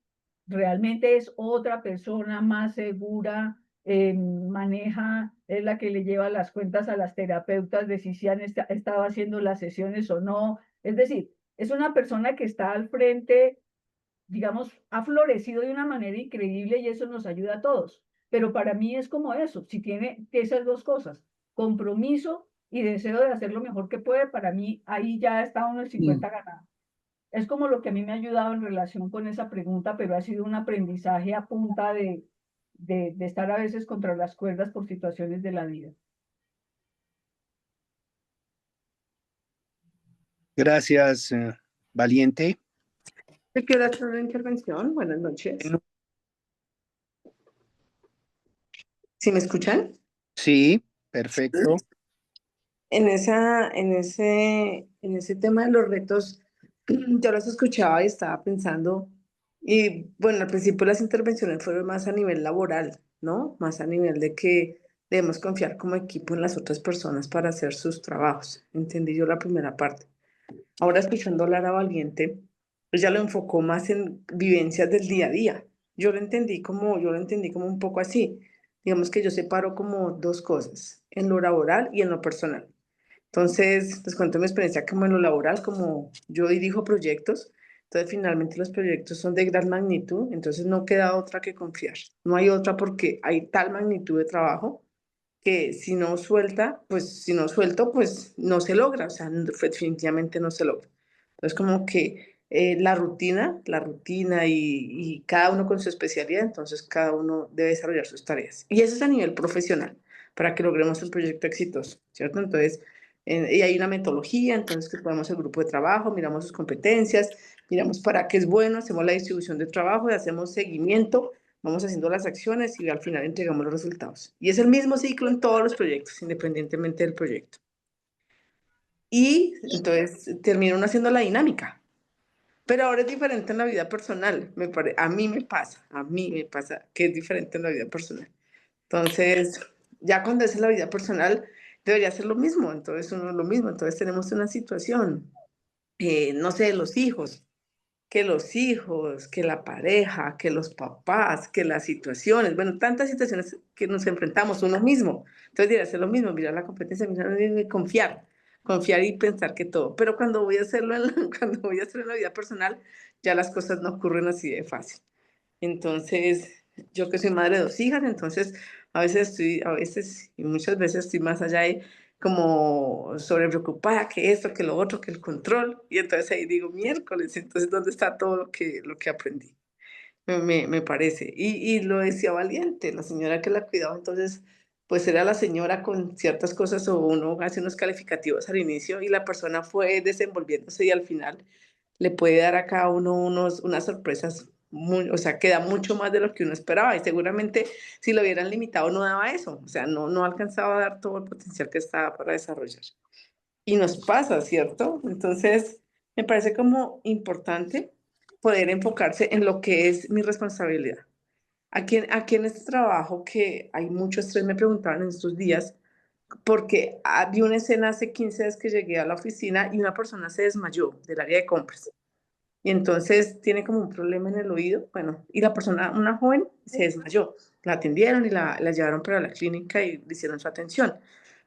realmente es otra persona más segura, maneja, es la que le lleva las cuentas a las terapeutas de si se han estado haciendo las sesiones o no. Es decir, es una persona que está al frente, digamos, ha florecido de una manera increíble y eso nos ayuda a todos. Pero para mí es como eso, si tiene esas dos cosas, compromiso y deseo de hacer lo mejor que puede, para mí ahí ya está uno el 50 ganado. Es como lo que a mí me ha ayudado en relación con esa pregunta, pero ha sido un aprendizaje a punta de estar a veces contra las cuerdas por situaciones de la vida. Gracias, Valiente. ¿Te quiero hacer una intervención? Buenas noches. ¿Sí me escuchan? Sí, perfecto. En ese tema de los retos, yo los escuchaba y estaba pensando, y bueno, al principio las intervenciones fueron más a nivel laboral, ¿no? Más a nivel de que debemos confiar como equipo en las otras personas para hacer sus trabajos. Entendí yo la primera parte. Ahora escuchando a Lara Valiente, ella lo enfocó más en vivencias del día a día. Yo lo entendí como un poco así. Digamos que yo separo como dos cosas, en lo laboral y en lo personal. Entonces, les cuento mi experiencia como en lo laboral, como yo dirijo proyectos, entonces finalmente los proyectos son de gran magnitud, entonces no queda otra que confiar. No hay otra porque hay tal magnitud de trabajo que si no suelto, pues no se logra, o sea, definitivamente no se logra. Entonces, como que la rutina y cada uno con su especialidad, entonces cada uno debe desarrollar sus tareas. Y eso es a nivel profesional, para que logremos un proyecto exitoso, ¿cierto? Entonces, y hay una metodología, entonces que ponemos el grupo de trabajo, miramos sus competencias, miramos para qué es bueno, hacemos la distribución de trabajo y hacemos seguimiento, vamos haciendo las acciones y al final entregamos los resultados. Y es el mismo ciclo en todos los proyectos, independientemente del proyecto. Y entonces terminan haciendo la dinámica. Pero ahora es diferente en la vida personal. A mí me pasa que es diferente en la vida personal. Entonces, ya cuando es en la vida personal, debería ser lo mismo. Entonces, uno es lo mismo. Entonces, tenemos una situación, no sé, los hijos, que la pareja, que los papás, que las situaciones, bueno, tantas situaciones que nos enfrentamos uno mismo. Entonces, debería ser lo mismo, mirar la competencia, confiar y pensar que todo. Pero cuando voy a hacerlo cuando voy a hacerlo en la vida personal, ya las cosas no ocurren así de fácil. Entonces, yo que soy madre de 2 hijas, entonces a veces y muchas veces estoy más allá de como sobre preocupada, que esto, que lo otro, que el control. Y entonces ahí digo, miércoles, entonces, ¿dónde está todo lo que aprendí? Me parece. Y lo decía Valiente, la señora que la cuidaba, entonces, pues era la señora con ciertas cosas o uno hace unos calificativos al inicio y la persona fue desenvolviéndose y al final le puede dar a cada uno unas sorpresas, o sea, queda mucho más de lo que uno esperaba y seguramente si lo hubieran limitado no daba eso, o sea, no alcanzaba a dar todo el potencial que estaba para desarrollar. Y nos pasa, ¿cierto? Entonces, me parece como importante poder enfocarse en lo que es mi responsabilidad. Aquí en este trabajo que hay mucho estrés, me preguntaban en estos días, porque vi una escena hace 15 días que llegué a la oficina y una persona se desmayó del área de compras. Y entonces tiene como un problema en el oído, bueno, y la persona, una joven, se desmayó. La atendieron y la llevaron para la clínica y le hicieron su atención.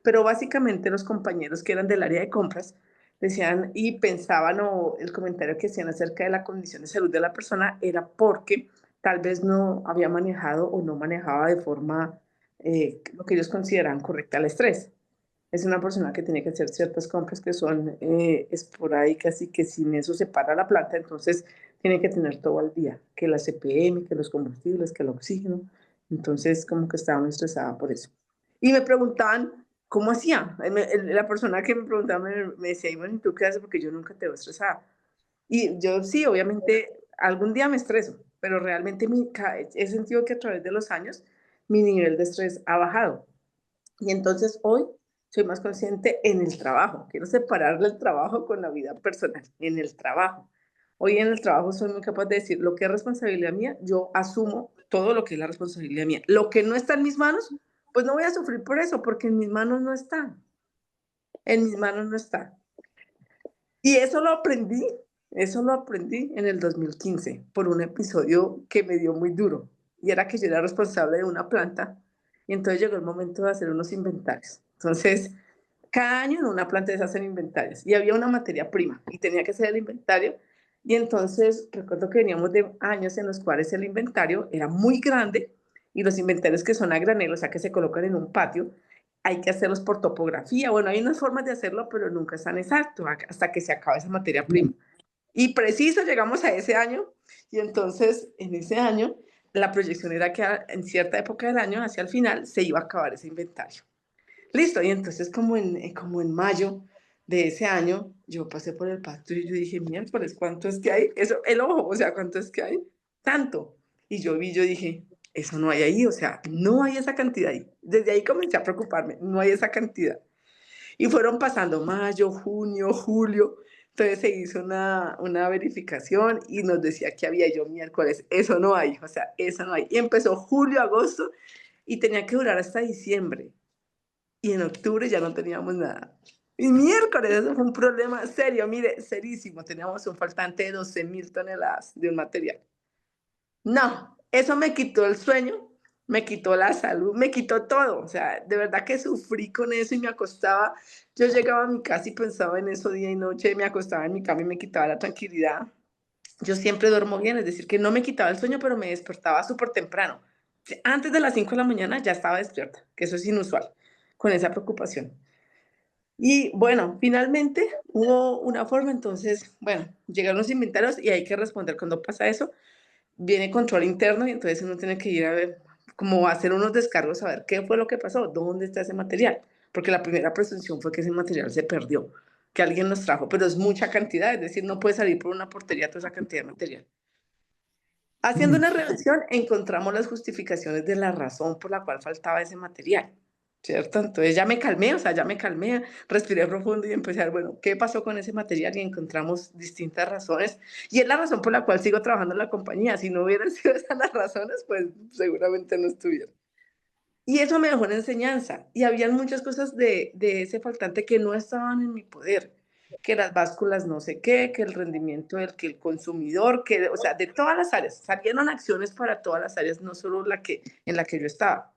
Pero básicamente los compañeros que eran del área de compras decían y pensaban o el comentario que hacían acerca de la condición de salud de la persona era porque tal vez no había manejado o no manejaba de forma lo que ellos consideraban correcta el estrés. Es una persona que tiene que hacer ciertas compras que son esporádicas y que sin eso se para la planta, entonces tiene que tener todo al día, que la CPM, que los combustibles, que el oxígeno. Entonces como que estaba muy estresada por eso. Y me preguntaban, ¿cómo hacía? La persona que me preguntaba me decía, bueno, ¿y tú qué haces? Porque yo nunca te veo estresada. Y yo sí, obviamente, algún día me estreso, pero realmente he sentido que a través de los años mi nivel de estrés ha bajado. Y entonces hoy soy más consciente en el trabajo. Quiero separarle el trabajo con la vida personal, en el trabajo. Hoy en el trabajo soy muy capaz de decir lo que es responsabilidad mía, yo asumo todo lo que es la responsabilidad mía. Lo que no está en mis manos, pues no voy a sufrir por eso, porque en mis manos no está. En mis manos no está. Y eso lo aprendí en el 2015 por un episodio que me dio muy duro. Y era que yo era responsable de una planta y entonces llegó el momento de hacer unos inventarios. Entonces, cada año en una planta se hacen inventarios y había una materia prima y tenía que hacer el inventario. Y entonces recuerdo que veníamos de años en los cuales el inventario era muy grande y los inventarios que son a granel, o sea, que se colocan en un patio, hay que hacerlos por topografía. Bueno, hay unas formas de hacerlo, pero nunca es tan exacto hasta que se acaba esa materia prima. Y preciso llegamos a ese año y entonces en ese año la proyección era que en cierta época del año, hacia el final, se iba a acabar ese inventario. Listo, y entonces como en mayo de ese año, yo pasé por el patio y yo dije, miércoles, ¿cuánto es que hay? Eso, el ojo, o sea, ¿cuánto es que hay? Tanto. Y yo dije, eso no hay ahí, o sea, no hay esa cantidad ahí. Desde ahí comencé a preocuparme, no hay esa cantidad. Y fueron pasando mayo, junio, julio. Entonces se hizo una verificación y nos decía que había yo miércoles. Eso no hay, o sea, eso no hay. Y empezó julio, agosto y tenía que durar hasta diciembre. Y en octubre ya no teníamos nada. Y miércoles, eso fue un problema serio, mire, serísimo. Teníamos un faltante de 12.000 toneladas de un material. No, eso me quitó el sueño, me quitó la salud, me quitó todo. O sea, de verdad que sufrí con eso y me acostaba. Yo llegaba a mi casa y pensaba en eso día y noche, me acostaba en mi cama y me quitaba la tranquilidad. Yo siempre duermo bien, es decir, que no me quitaba el sueño, pero me despertaba súper temprano. Antes de las 5 de la mañana ya estaba despierta, que eso es inusual, con esa preocupación. Y bueno, finalmente hubo una forma, entonces, bueno, llegaron los inventarios y hay que responder cuando pasa eso. Viene control interno y entonces uno tiene que ir a ver, como hacer unos descargos, a ver qué fue lo que pasó, dónde está ese material, porque la primera presunción fue que ese material se perdió, que alguien nos trajo, pero es mucha cantidad, es decir, no puede salir por una portería toda esa cantidad de material. Haciendo una revisión, encontramos las justificaciones de la razón por la cual faltaba ese material, ¿cierto? Entonces ya me calmé, o sea, ya me calmé, respiré profundo y empecé a ver, bueno, ¿qué pasó con ese material? Y encontramos distintas razones. Y es la razón por la cual sigo trabajando en la compañía. Si no hubieran sido esas las razones, pues seguramente no estuviera. Y eso me dejó una enseñanza. Y habían muchas cosas de ese faltante que no estaban en mi poder, que las básculas no sé qué, que el rendimiento del que el consumidor, que, o sea, de todas las áreas. Salieron acciones para todas las áreas, no solo en la que yo estaba.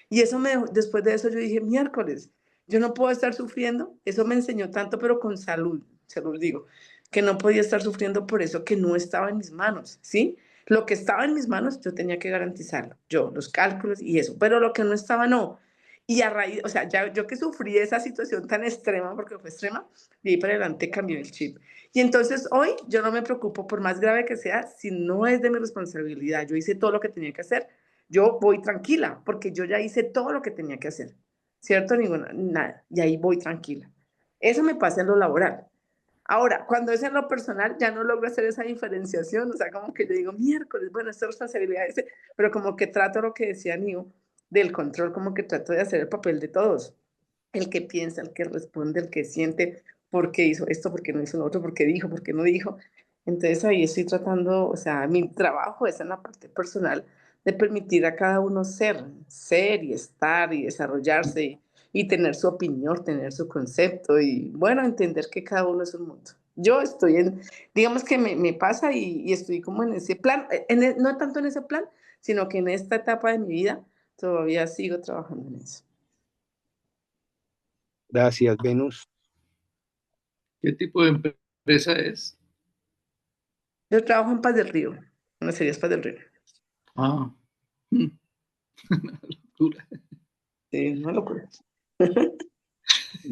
Y eso después de eso yo dije, miércoles, yo no puedo estar sufriendo. Eso me enseñó tanto, pero con salud, se los digo, que no podía estar sufriendo por eso que no estaba en mis manos, ¿sí? Lo que estaba en mis manos, yo tenía que garantizarlo, yo, los cálculos y eso, pero lo que no estaba, no. Y a raíz, o sea, ya yo que sufrí esa situación tan extrema, porque fue extrema, de ahí para adelante cambié el chip. Y entonces hoy yo no me preocupo, por más grave que sea, si no es de mi responsabilidad. Yo hice todo lo que tenía que hacer, yo voy tranquila, porque yo ya hice todo lo que tenía que hacer, ¿cierto? Nada, y ahí voy tranquila. Eso me pasa en lo laboral. Ahora, cuando es en lo personal, ya no logro hacer esa diferenciación, o sea, como que yo digo, miércoles, bueno, esta responsabilidad es, pero como que trato lo que decía Nio, del control, como que trato de hacer el papel de todos, el que piensa, el que responde, el que siente, por qué hizo esto, por qué no hizo lo otro, por qué no dijo. Entonces ahí estoy tratando, o sea, mi trabajo es en la parte personal de permitir a cada uno ser y estar y desarrollarse y tener su opinión, tener su concepto y, bueno, entender que cada uno es un mundo. Yo estoy digamos que me pasa y estoy como en ese plan, no tanto en ese plan, sino que en esta etapa de mi vida todavía sigo trabajando en eso. Gracias, Venus. ¿Qué tipo de empresa es? Yo trabajo en Paz del Río, en las series Paz del Río. Ah, una locura. Sí, una locura.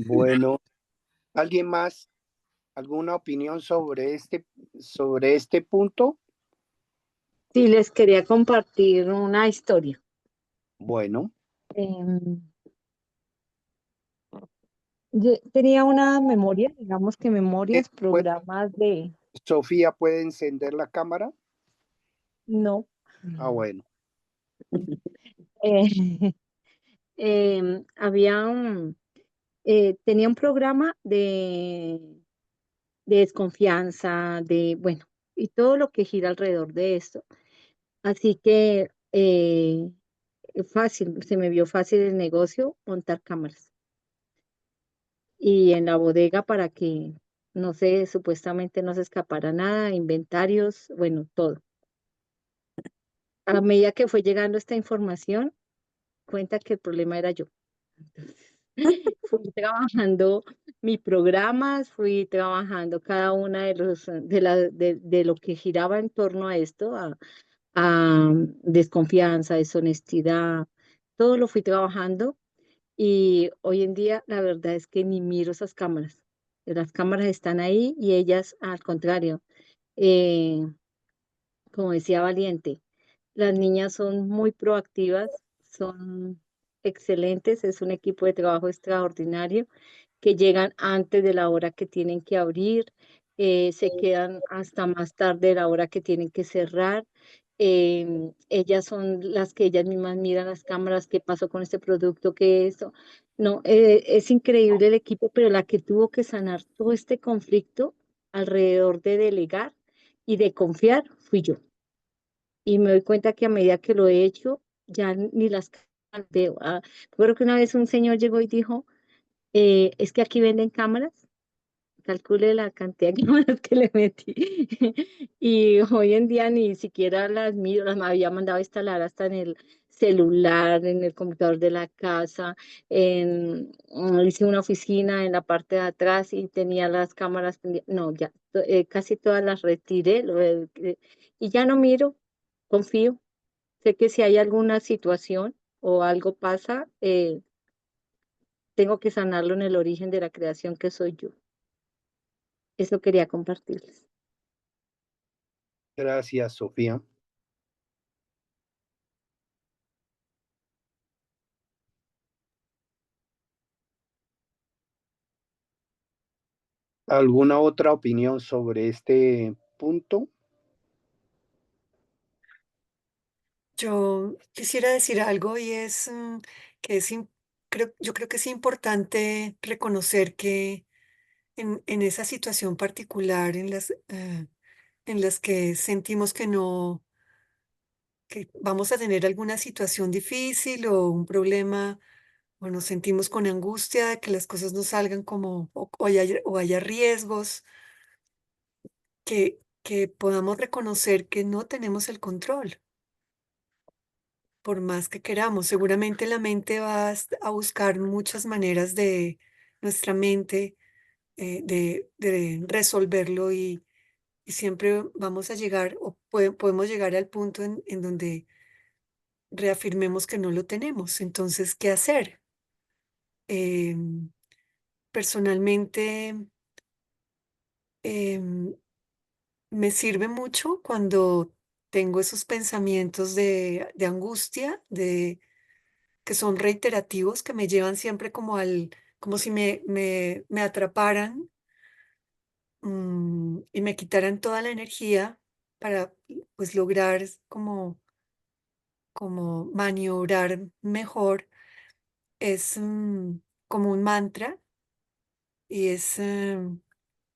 Bueno, ¿alguien más? ¿Alguna opinión sobre este punto? Sí, les quería compartir una historia. Bueno, Yo tenía una memoria, digamos que memorias, ¿puede- programas de... Sofía puede encender la cámara? No. Ah, bueno. Eh, tenía un programa de desconfianza, bueno, y todo lo que gira alrededor de esto. Así que se me vio fácil el negocio montar cámaras. Y en la bodega para que no sé, supuestamente no se escapara nada, inventarios, bueno, todo. A medida que fue llegando esta información, cuenta que el problema era yo. Fui trabajando mis programas, fui trabajando cada una de lo que giraba en torno a esto, a desconfianza, deshonestidad, todo lo fui trabajando y hoy en día la verdad es que ni miro esas cámaras. Las cámaras están ahí y ellas, al contrario, eh, como decía Valiente, las niñas son muy proactivas, son excelentes, es un equipo de trabajo extraordinario que llegan antes de la hora que tienen que abrir, se quedan hasta más tarde de la hora que tienen que cerrar. Ellas son las que ellas mismas miran las cámaras, qué pasó con este producto, qué eso. No, es increíble el equipo, pero la que tuvo que sanar todo este conflicto alrededor de delegar y de confiar fui yo. Y me doy cuenta que a medida que lo he hecho, ya ni las cámaras veo. Recuerdo que una vez un señor llegó y dijo, es que aquí venden cámaras, calcule la cantidad de cámaras que le metí. Y hoy en día ni siquiera las miro, las me había mandado a instalar hasta en el celular, en el computador de la casa, hice una oficina en la parte de atrás y tenía las cámaras pendientes. No, ya, casi todas las retiré y ya no miro, confío. Sé que si hay alguna situación o algo pasa, tengo que sanarlo en el origen de la creación que soy yo. Eso quería compartirles. Gracias, Sofía. ¿Alguna otra opinión sobre este punto? Yo quisiera decir algo y es que yo creo que es importante reconocer que en esa situación particular en las que sentimos que no, que vamos a tener alguna situación difícil o un problema, o nos sentimos con angustia de que las cosas no salgan como, o haya riesgos, que podamos reconocer que no tenemos el control, por más que queramos. Seguramente la mente va a buscar muchas maneras de nuestra mente de resolverlo y siempre vamos a llegar o podemos llegar al punto en donde reafirmemos que no lo tenemos. Entonces, ¿qué hacer? Em, Personalmente, em, me sirve mucho cuando tengo esos pensamientos de angustia, que son reiterativos, que me llevan siempre como si me atraparan, y me quitaran toda la energía para, pues, lograr como maniobrar mejor. Es, como un mantra y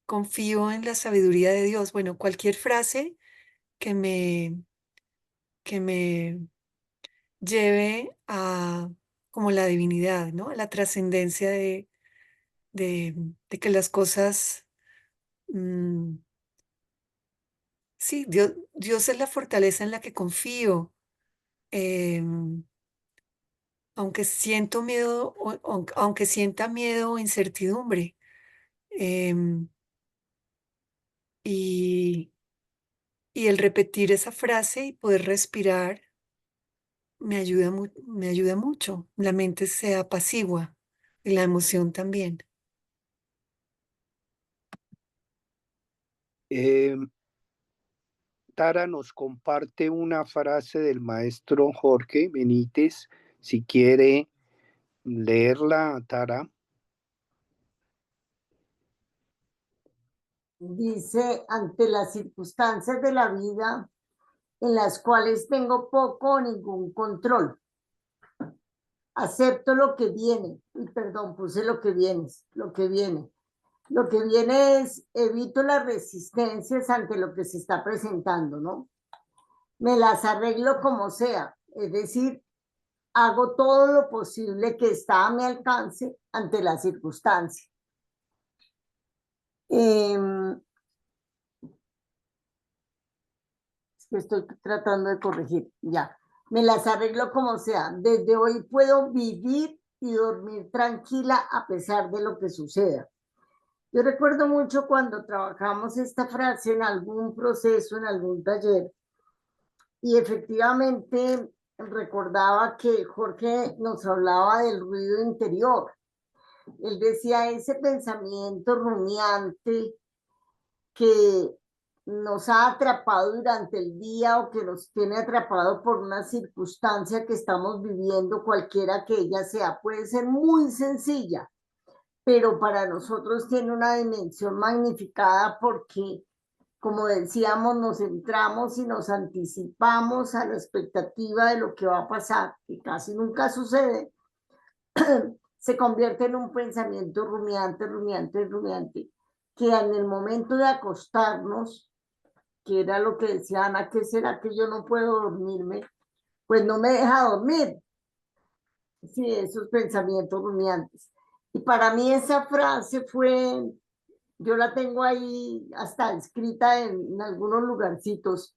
confío en la sabiduría de Dios. Bueno, cualquier frase que me lleve a como la divinidad, ¿no? A la trascendencia de que las cosas, mm, sí, Dios es la fortaleza en la que confío. em, Aunque siento miedo, aunque sienta miedo o incertidumbre. em, y, y el repetir esa frase y poder respirar me ayuda mucho. La mente se apacigua y la emoción también. Em, Tara nos comparte una frase del maestro Jorge Benítez. Si quiere leerla, Tara. Dice, ante las circunstancias de la vida en las cuales tengo poco o ningún control, acepto lo que viene. Y perdón, puse lo que viene, lo que viene. Lo que viene es, evito las resistencias ante lo que se está presentando, ¿no? Me las arreglo como sea, es decir, hago todo lo posible que está a mi alcance ante la circunstancia. Em, es que estoy tratando de corregir, ya. Me las arreglo como sea. Desde hoy puedo vivir y dormir tranquila a pesar de lo que suceda. Yo recuerdo mucho cuando trabajamos esta frase en algún proceso, en algún taller, y efectivamente recordaba que Jorge nos hablaba del ruido interior. Él decía ese pensamiento rumiante que nos ha atrapado durante el día o que nos tiene atrapado por una circunstancia que estamos viviendo, cualquiera que ella sea, puede ser muy sencilla, pero para nosotros tiene una dimensión magnificada porque, como decíamos, nos centramos y nos anticipamos a la expectativa de lo que va a pasar, que casi nunca sucede, se convierte en un pensamiento rumiante, rumiante, rumiante, que en el momento de acostarnos, que era lo que decía Ana, ¿qué será que yo no puedo dormirme? Pues no me deja dormir. Sí, esos pensamientos rumiantes. Y para mí esa frase fue, yo la tengo ahí hasta escrita en algunos lugarcitos,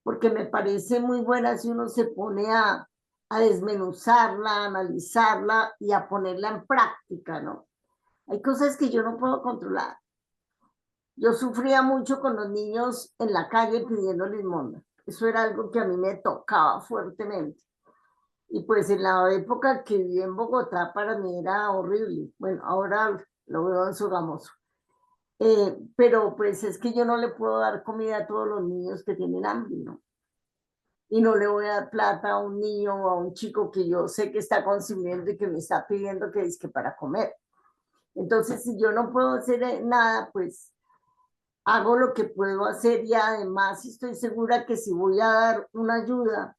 porque me parece muy buena si uno se pone a desmenuzarla, a analizarla y a ponerla en práctica, ¿no? Hay cosas que yo no puedo controlar. Yo sufría mucho con los niños en la calle pidiendo limosna. Eso era algo que a mí me tocaba fuertemente. Y pues en la época que viví en Bogotá para mí era horrible. Bueno, ahora lo veo en Sogamoso. Pero pues es que yo no le puedo dar comida a todos los niños que tienen hambre, ¿no? Y no le voy a dar plata a un niño o a un chico que yo sé que está consumiendo y que me está pidiendo que es que para comer. Entonces, si yo no puedo hacer nada, pues hago lo que puedo hacer y además estoy segura que si voy a dar una ayuda,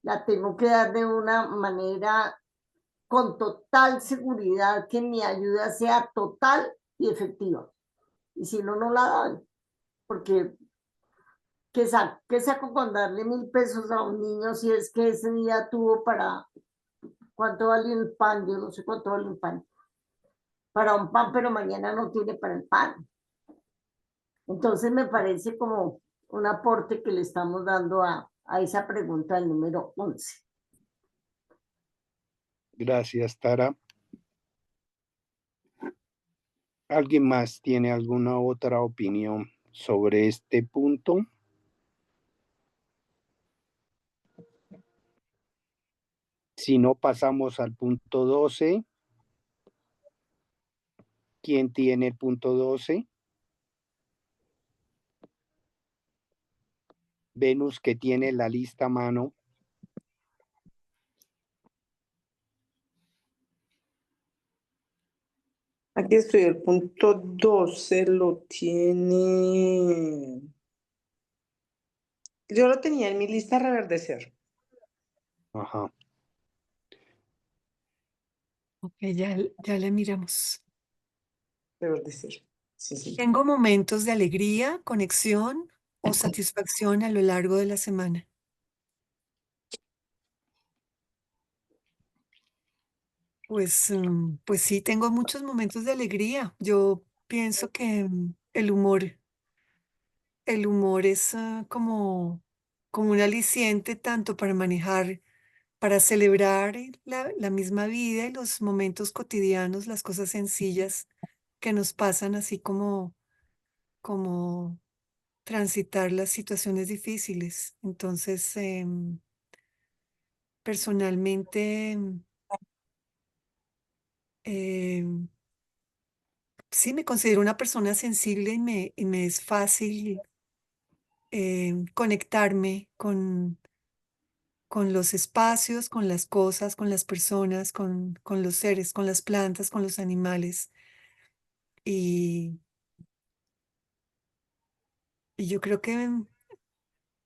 la tengo que dar de una manera con total seguridad que mi ayuda sea total y efectiva. Y si no, no la doy. Porque, ¿qué saco con darle 1.000 pesos a un niño si es que ese día tuvo para, ¿cuánto vale el pan? Yo no sé cuánto vale el pan. Para un pan, pero mañana no tiene para el pan. Entonces me parece como un aporte que le estamos dando a esa pregunta del número 11. Gracias, Tara. ¿Alguien más tiene alguna otra opinión sobre este punto? Si no, pasamos al punto 12. ¿Quién tiene el punto 12? Venus, que tiene la lista a mano. Aquí estoy, el punto 12 lo tiene. Yo lo tenía en mi lista reverdecer. Ajá. Ok, ya le miramos. Reverdecer. Sí, sí. Tengo momentos de alegría, conexión o satisfacción a lo largo de la semana. Pues sí, tengo muchos momentos de alegría. Yo pienso que el humor es como un aliciente tanto para manejar, para celebrar la misma vida y los momentos cotidianos, las cosas sencillas que nos pasan, así como transitar las situaciones difíciles. Entonces, personalmente, em, sí me considero una persona sensible y me es fácil conectarme con los espacios, con las cosas, con las personas, con los seres, con las plantas, con los animales. Y, y yo creo que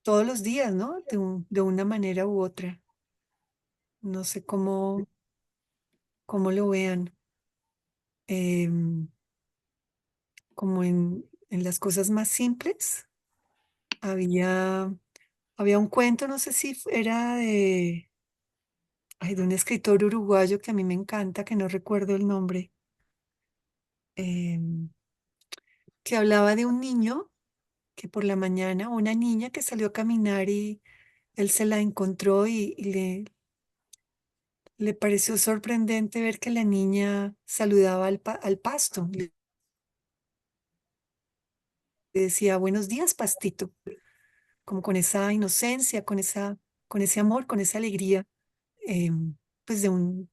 todos los días, ¿no? De una manera u otra. No sé cómo lo vean. em, Como en las cosas más simples. Había un cuento, no sé si era de un escritor uruguayo que a mí me encanta, que no recuerdo el nombre. em, que hablaba de un niño que por la mañana, una niña que salió a caminar y él se la encontró y le pareció sorprendente ver que la niña saludaba al pasto. Le decía, buenos días, pastito, como con esa inocencia, con ese amor, con esa alegría, pues de un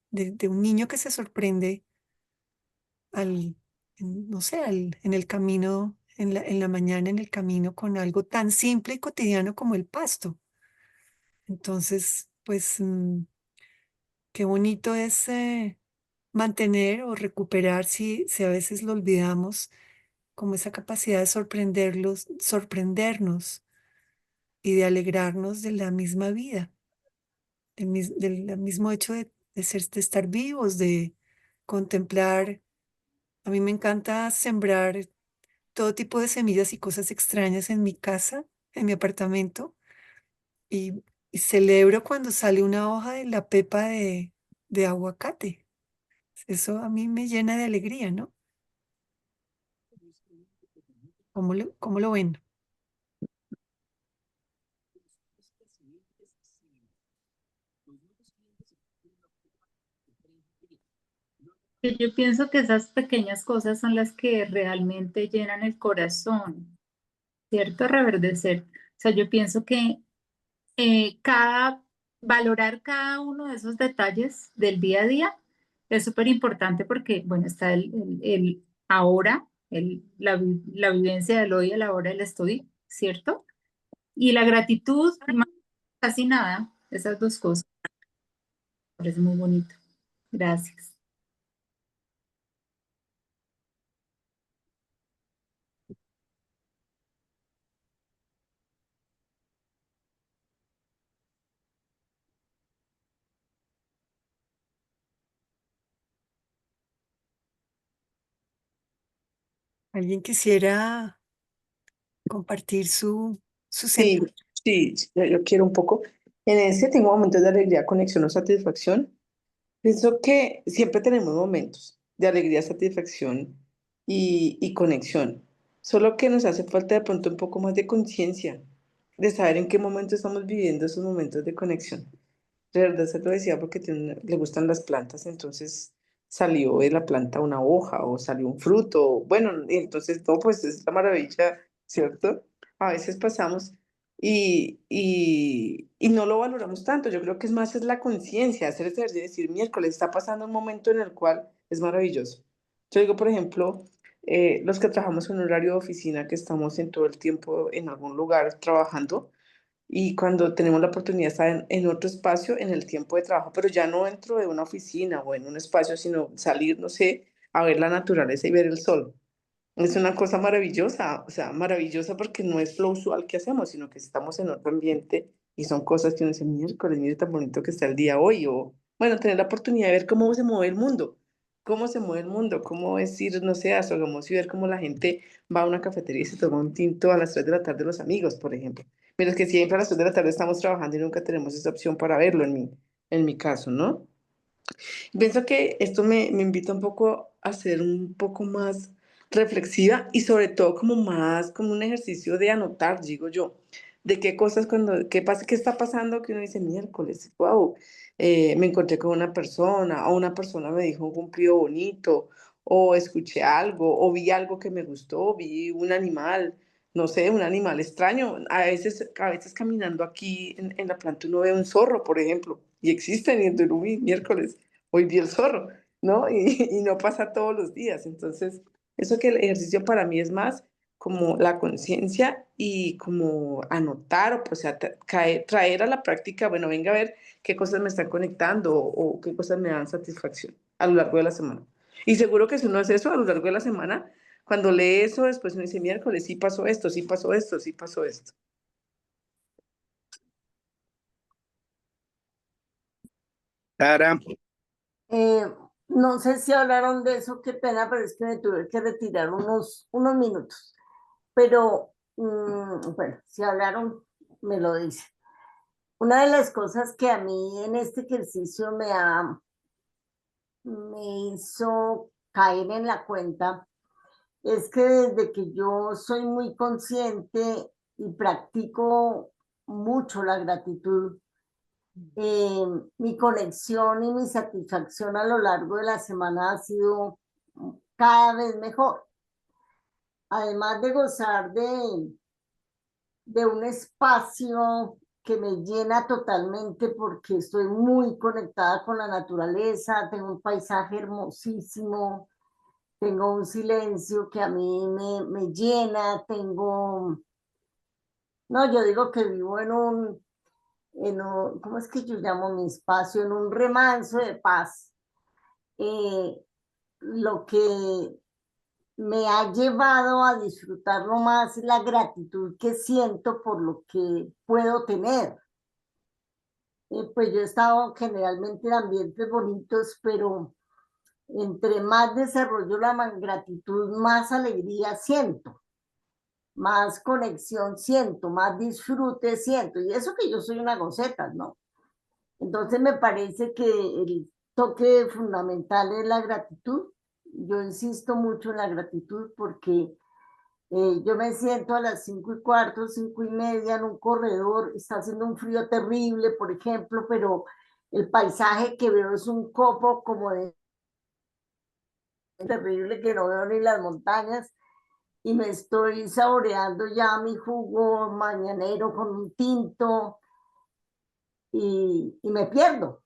niño que se sorprende no sé, en el camino, en la mañana, en el camino, con algo tan simple y cotidiano como el pasto. Entonces, pues, qué bonito es mantener o recuperar, si a veces lo olvidamos, como esa capacidad de sorprendernos y de alegrarnos de la misma vida, del mismo hecho de estar vivos, de contemplar. A mí me encanta sembrar todo tipo de semillas y cosas extrañas en mi casa, en mi apartamento, y, y celebro cuando sale una hoja de la pepa de aguacate. Eso a mí me llena de alegría, ¿no? Cómo lo ven? Yo pienso que esas pequeñas cosas son las que realmente llenan el corazón, ¿cierto? Reverdecer. O sea, yo pienso que valorar cada uno de esos detalles del día a día es súper importante porque, bueno, está el ahora, la vivencia del hoy a la hora del estudio, ¿cierto? Y la gratitud, más casi nada, esas dos cosas, me parece muy bonito. Gracias. ¿Alguien quisiera compartir su Sí, sentir? sí, yo quiero un poco. En ese tengo momentos de alegría, conexión o satisfacción. Pienso que siempre tenemos momentos de alegría, satisfacción y conexión. Solo que nos hace falta de pronto un poco más de conciencia, de saber en qué momento estamos viviendo esos momentos de conexión. De verdad se lo decía porque le gustan las plantas, entonces salió de la planta una hoja o salió un fruto. Bueno, y entonces no, pues es la maravilla, ¿cierto? A veces pasamos y no lo valoramos tanto. Yo creo que es más es la conciencia, hacer ese ejercicio de decir, miércoles está pasando un momento en el cual es maravilloso. Yo digo, por ejemplo, los que trabajamos en un horario de oficina, que estamos en todo el tiempo en algún lugar trabajando y cuando tenemos la oportunidad de estar en otro espacio en el tiempo de trabajo, pero ya no dentro de una oficina o en un espacio, sino salir, no sé, a ver la naturaleza y ver el sol. Es una cosa maravillosa, o sea, maravillosa porque no es lo usual que hacemos, sino que estamos en otro ambiente y son cosas que uno dice, miércoles, mire tan bonito que está el día hoy, o bueno, tener la oportunidad de ver cómo se mueve el mundo, cómo se mueve el mundo, cómo es ir, no sé, a Sogamoso y ver cómo la gente va a una cafetería y se toma un tinto a las 3 de la tarde los amigos, por ejemplo. Mientras que siempre a las 3 de la tarde estamos trabajando y nunca tenemos esa opción para verlo en mi caso, ¿no? Pienso que esto me invita un poco a ser un poco más reflexiva y sobre todo como más como un ejercicio de anotar, digo yo, de qué cosas qué pasa, qué está pasando que uno dice miércoles, wow, me encontré con una persona o una persona me dijo un cumplido bonito o escuché algo o vi algo que me gustó, vi un animal, no sé, un animal extraño. A veces caminando aquí en la planta uno ve un zorro, por ejemplo, y existen y entonces, uy, miércoles hoy vi el zorro, ¿no? Y no pasa todos los días. Entonces, eso que el ejercicio para mí es más como la conciencia y como anotar, o sea, traer a la práctica, bueno, venga a ver qué cosas me están conectando o qué cosas me dan satisfacción a lo largo de la semana. Y seguro que si uno hace eso a lo largo de la semana, cuando lee eso, después uno dice, miércoles, sí pasó esto, sí pasó esto, sí pasó esto. Sara, Eh, no sé si hablaron de eso, qué pena, pero es que me tuve que retirar unos minutos. Pero, bueno, si hablaron, me lo dicen. Una de las cosas que a mí en este ejercicio me hizo caer en la cuenta es que desde que yo soy muy consciente y practico mucho la gratitud, mi conexión y mi satisfacción a lo largo de la semana ha sido cada vez mejor. Además de gozar de un espacio que me llena totalmente porque estoy muy conectada con la naturaleza, tengo un paisaje hermosísimo, tengo un silencio que a mí me llena, no, yo digo que vivo ¿cómo es que yo llamo mi espacio? En un remanso de paz. Lo que me ha llevado a disfrutarlo más la gratitud que siento por lo que puedo tener. Pues yo he estado generalmente en ambientes bonitos, pero entre más desarrollo la gratitud, más alegría siento, más conexión siento, más disfrute siento. Y eso que yo soy una goceta, ¿no? Entonces me parece que el toque fundamental es la gratitud. Yo insisto mucho en la gratitud porque yo me siento a las 5:15, 5:30 en un corredor, está haciendo un frío terrible, por ejemplo, pero el paisaje que veo es un copo como de terrible que no veo ni las montañas y me estoy saboreando ya mi jugo mañanero con un tinto y me pierdo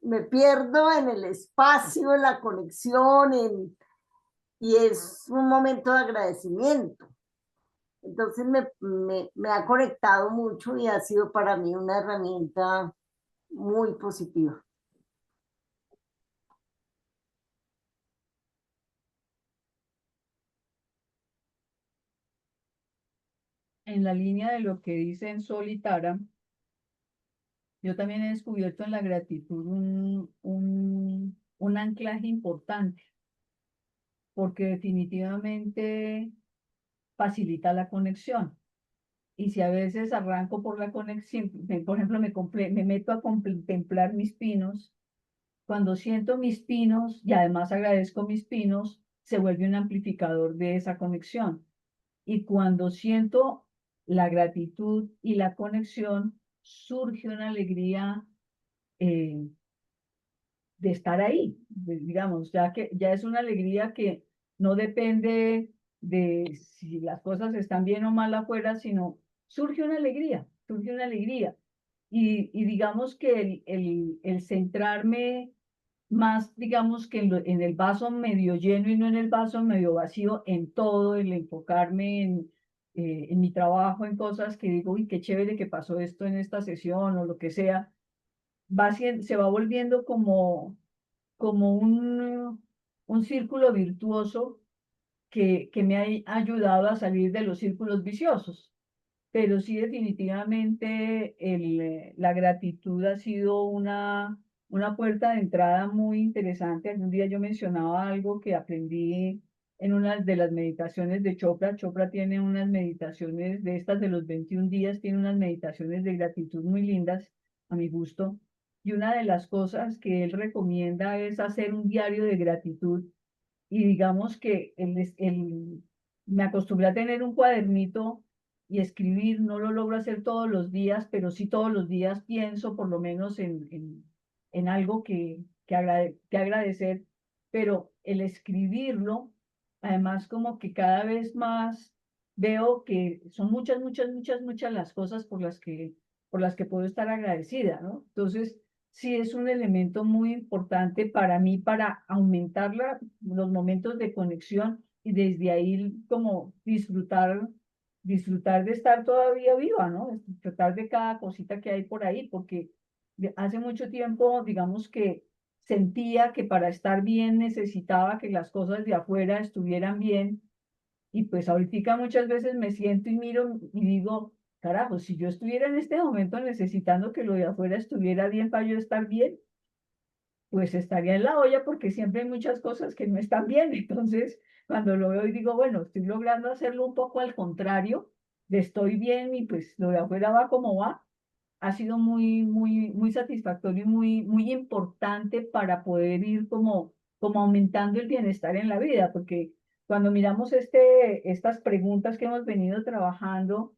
en el espacio, en la conexión, y es un momento de agradecimiento. Entonces me ha conectado mucho y ha sido para mí una herramienta muy positiva. En la línea de lo que dicen Sol y Tara, yo también he descubierto en la gratitud un anclaje importante, porque definitivamente facilita la conexión. Y si a veces arranco por la conexión, por ejemplo, me meto a contemplar mis pinos, cuando siento mis pinos y además agradezco mis pinos, se vuelve un amplificador de esa conexión. Y cuando siento la gratitud y la conexión, surge una alegría de estar ahí, digamos, ya que ya es una alegría que no depende de si las cosas están bien o mal afuera, sino surge una alegría, surge una alegría. Y digamos que el centrarme más, digamos que en el vaso medio lleno y no en el vaso medio vacío, en todo, el enfocarme en mi trabajo, en cosas que digo, uy, qué chévere que pasó esto en esta sesión o lo que sea, se va volviendo como un círculo virtuoso que me ha ayudado a salir de los círculos viciosos. Pero sí, definitivamente la gratitud ha sido una puerta de entrada muy interesante. Algún día yo mencionaba algo que aprendí en una de las meditaciones de Chopra. Chopra tiene unas meditaciones de estas de los 21 días, tiene unas meditaciones de gratitud muy lindas, a mi gusto. Y una de las cosas que él recomienda es hacer un diario de gratitud. Y digamos que me acostumbré a tener un cuadernito y escribir, no lo logro hacer todos los días, pero sí todos los días pienso por lo menos en algo que agradecer, pero el escribirlo, además como que cada vez más veo que son muchas, muchas, muchas, muchas las cosas por las que puedo estar agradecida, ¿no? Entonces, sí es un elemento muy importante para mí para aumentar los momentos de conexión y desde ahí como disfrutar de estar todavía viva, ¿no? Disfrutar de cada cosita que hay por ahí, porque hace mucho tiempo, digamos que sentía que para estar bien necesitaba que las cosas de afuera estuvieran bien y pues ahorita muchas veces me siento y miro y digo, carajo, si yo estuviera en este momento necesitando que lo de afuera estuviera bien para yo estar bien, pues estaría en la olla porque siempre hay muchas cosas que no están bien. Entonces, cuando lo veo y digo, bueno, estoy logrando hacerlo un poco al contrario, de estoy bien y pues lo de afuera va como va, ha sido muy, muy, muy satisfactorio y muy, muy importante para poder ir como aumentando el bienestar en la vida, porque cuando miramos estas preguntas que hemos venido trabajando,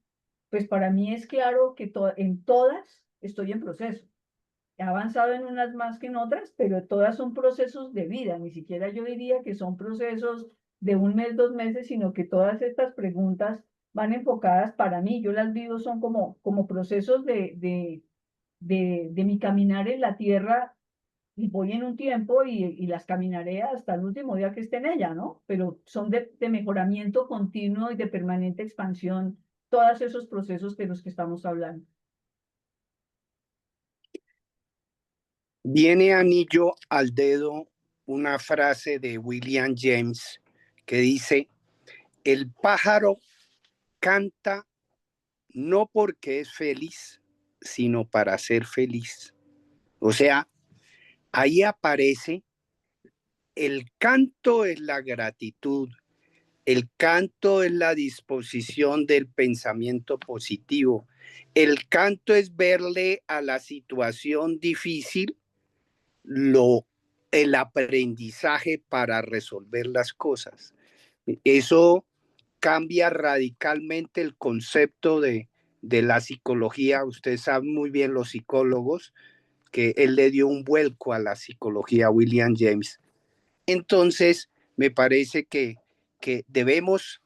pues para mí es claro que en todas estoy en proceso. He avanzado en unas más que en otras, pero todas son procesos de vida. Ni siquiera yo diría que son procesos de 1 mes, 2 meses, sino que todas estas preguntas van enfocadas para mí. Yo las vivo son como procesos de mi caminar en la tierra, y voy en un tiempo y las caminaré hasta el último día que esté en ella, ¿no? Pero son de mejoramiento continuo y de permanente expansión, todos esos procesos de los que estamos hablando. Viene anillo al dedo una frase de William James que dice: el pájaro canta no porque es feliz, sino para ser feliz. O sea, ahí aparece el canto, es la gratitud, el canto es la disposición del pensamiento positivo, el canto es verle a la situación difícil el aprendizaje para resolver las cosas. Eso cambia radicalmente el concepto de la psicología. Usted sabe muy bien, los psicólogos, que él le dio un vuelco a la psicología a William James. Entonces, me parece que debemos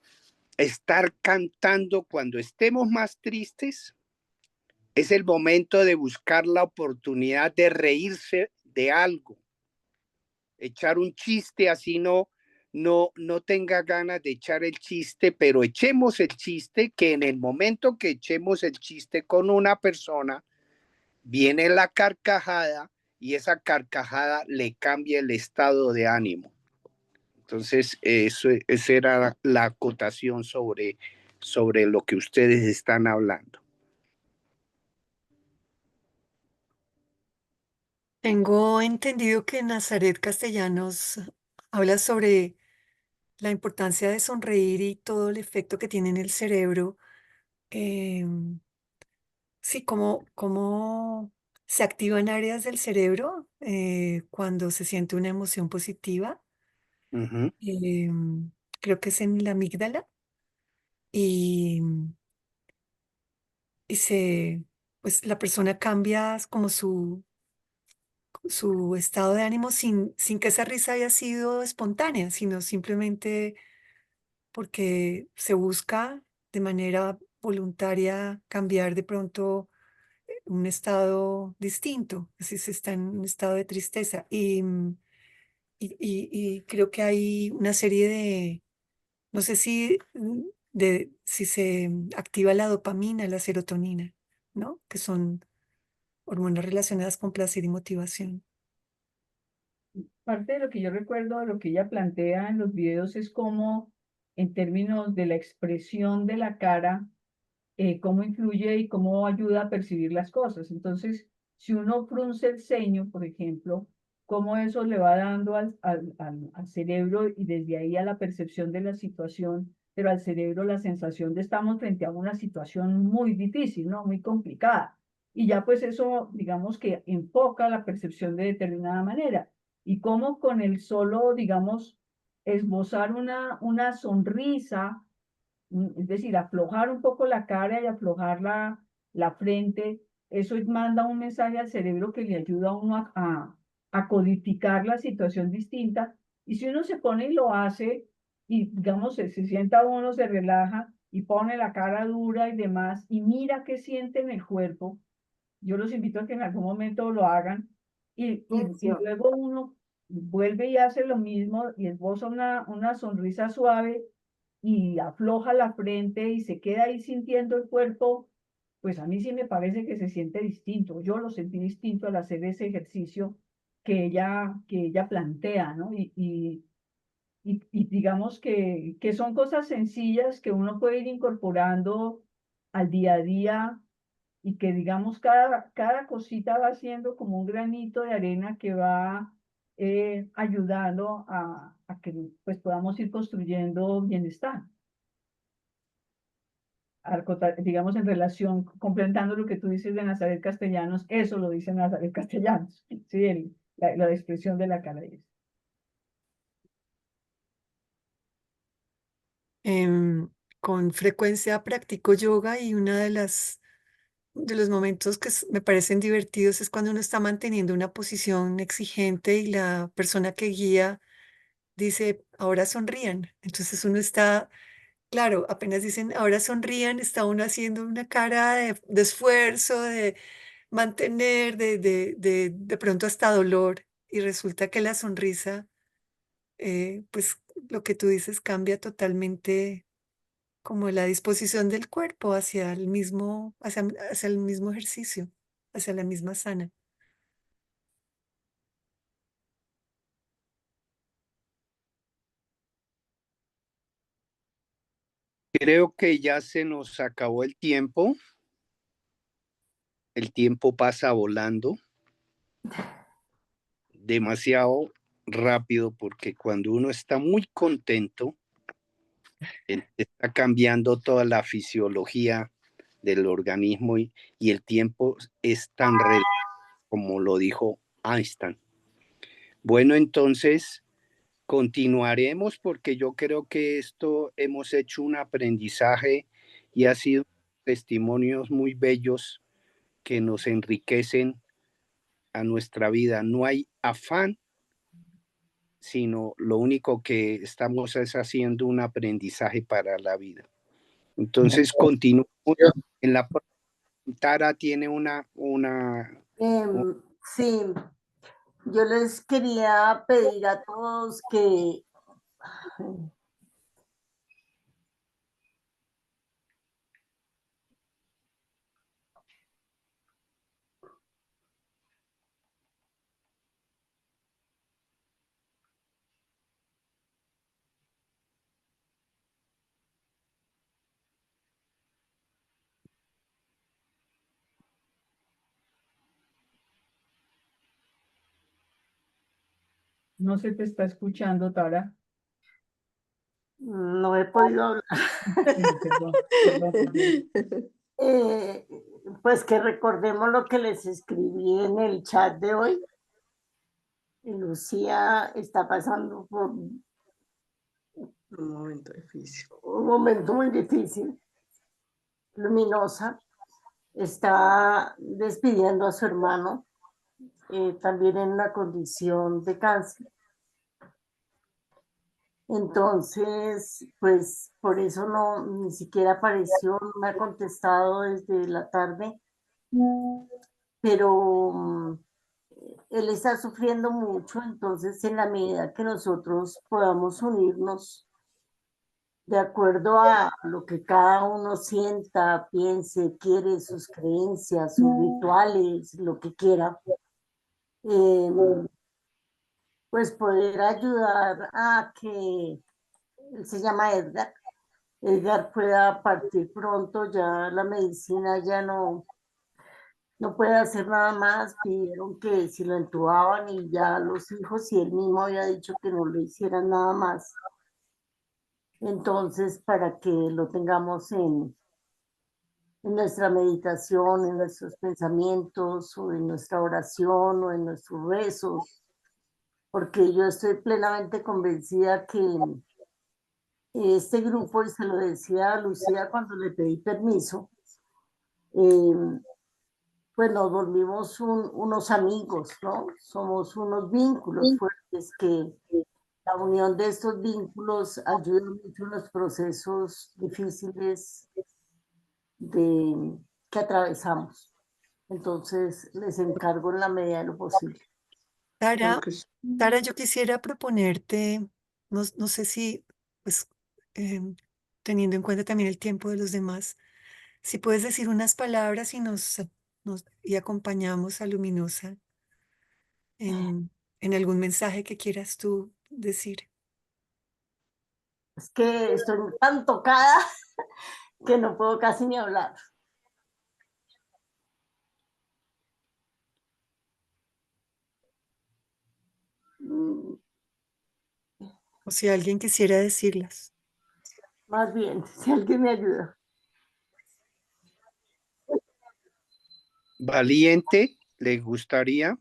estar cantando cuando estemos más tristes. Es el momento de buscar la oportunidad de reírse de algo, echar un chiste, así no tenga ganas de echar el chiste, pero echemos el chiste, que en el momento que echemos el chiste con una persona, viene la carcajada y esa carcajada le cambia el estado de ánimo. Entonces, esa era la acotación sobre lo que ustedes están hablando. Tengo entendido que Nazaret Castellanos habla sobre la importancia de sonreír y todo el efecto que tiene en el cerebro. Sí, cómo se activan áreas del cerebro cuando se siente una emoción positiva. Uh-huh. Creo que es en la amígdala y, pues la persona cambia como su estado de ánimo sin que esa risa haya sido espontánea, sino simplemente porque se busca de manera voluntaria cambiar de pronto un estado distinto, si se está en un estado de tristeza. Y creo que hay una serie no sé si se activa la dopamina, la serotonina, ¿no? Que son hormonas relacionadas con placer y motivación. Parte de lo que yo recuerdo de lo que ella plantea en los videos es cómo, en términos de la expresión de la cara, cómo influye y cómo ayuda a percibir las cosas. Entonces, si uno frunce el ceño, por ejemplo, cómo eso le va dando al cerebro, y desde ahí a la percepción de la situación, pero al cerebro la sensación de estamos frente a una situación muy difícil, ¿no? Muy complicada. Y ya pues eso, digamos que enfoca la percepción de determinada manera. Y cómo con el solo, digamos, esbozar una sonrisa, es decir, aflojar un poco la cara y aflojar la frente, eso manda un mensaje al cerebro que le ayuda a uno a codificar la situación distinta. Y si uno se pone y lo hace, y digamos, se sienta uno, se relaja y pone la cara dura y demás, y mira qué siente en el cuerpo, yo los invito a que en algún momento lo hagan, y luego uno vuelve y hace lo mismo y esboza una sonrisa suave y afloja la frente y se queda ahí sintiendo el cuerpo. Pues a mí sí me parece que se siente distinto. Yo lo sentí distinto al hacer ese ejercicio que ella plantea, ¿no? Y digamos que son cosas sencillas que uno puede ir incorporando al día a día, y que digamos cada cosita va siendo como un granito de arena que va ayudando a que pues podamos ir construyendo bienestar. Digamos, en relación, complementando lo que tú dices de Nazaret Castellanos, eso lo dice Nazaret Castellanos, ¿sí? La expresión de la cara. Con frecuencia practico yoga y una de los momentos que me parecen divertidos es cuando uno está manteniendo una posición exigente y la persona que guía dice, ahora sonrían. Entonces uno está, claro, apenas dicen, ahora sonrían, está uno haciendo una cara de esfuerzo, de mantener, de pronto hasta dolor. Y resulta que la sonrisa, pues lo que tú dices cambia totalmente como la disposición del cuerpo hacia el mismo ejercicio, hacia la misma sana. Creo que ya se nos acabó el tiempo. El tiempo pasa volando demasiado rápido porque cuando uno está muy contento, está cambiando toda la fisiología del organismo y el tiempo es tan relativo como lo dijo Einstein. Bueno, entonces continuaremos porque yo creo que esto hemos hecho un aprendizaje y ha sido testimonios muy bellos que nos enriquecen a nuestra vida. No hay afán, sino lo único que estamos es haciendo un aprendizaje para la vida. Entonces, continuamos en la Tara tiene Sí, yo les quería pedir a todos que No se te está escuchando, Tara. no he podido hablar. Perdón. Pues que recordemos lo que les escribí en el chat de hoy. Lucía está pasando por Un momento difícil. un momento muy difícil. Luminosa está despidiendo a su hermano, también en una condición de cáncer. Entonces, pues por eso no, ni siquiera apareció, no me ha contestado desde la tarde, pero él está sufriendo mucho, entonces en la medida que nosotros podamos unirnos de acuerdo a lo que cada uno sienta, piense, quiere, sus creencias, sus rituales, lo que quiera, pues poder ayudar a que, él se llama Edgar pueda partir pronto, ya la medicina ya no puede hacer nada más, pidieron que si lo entubaban y ya los hijos y él mismo había dicho que no lo hicieran nada más. Entonces, para que lo tengamos en nuestra meditación, en nuestros pensamientos, o en nuestra oración, o en nuestros rezos, porque yo estoy plenamente convencida que este grupo, y se lo decía a Lucía cuando le pedí permiso, pues nos volvimos unos amigos, ¿no? Somos unos vínculos fuertes que la unión de estos vínculos ayuda mucho en los procesos difíciles que atravesamos. Entonces, les encargo en la medida de lo posible. Tara, Creo que sí. Tara, yo quisiera proponerte, no sé si, pues, teniendo en cuenta también el tiempo de los demás, si puedes decir unas palabras y y acompañamos a Luminosa en algún mensaje que quieras tú decir. Es que estoy tan tocada que no puedo casi ni hablar. O si alguien quisiera decirlas. Más bien, si alguien me ayuda. valiente, ¿les gustaría?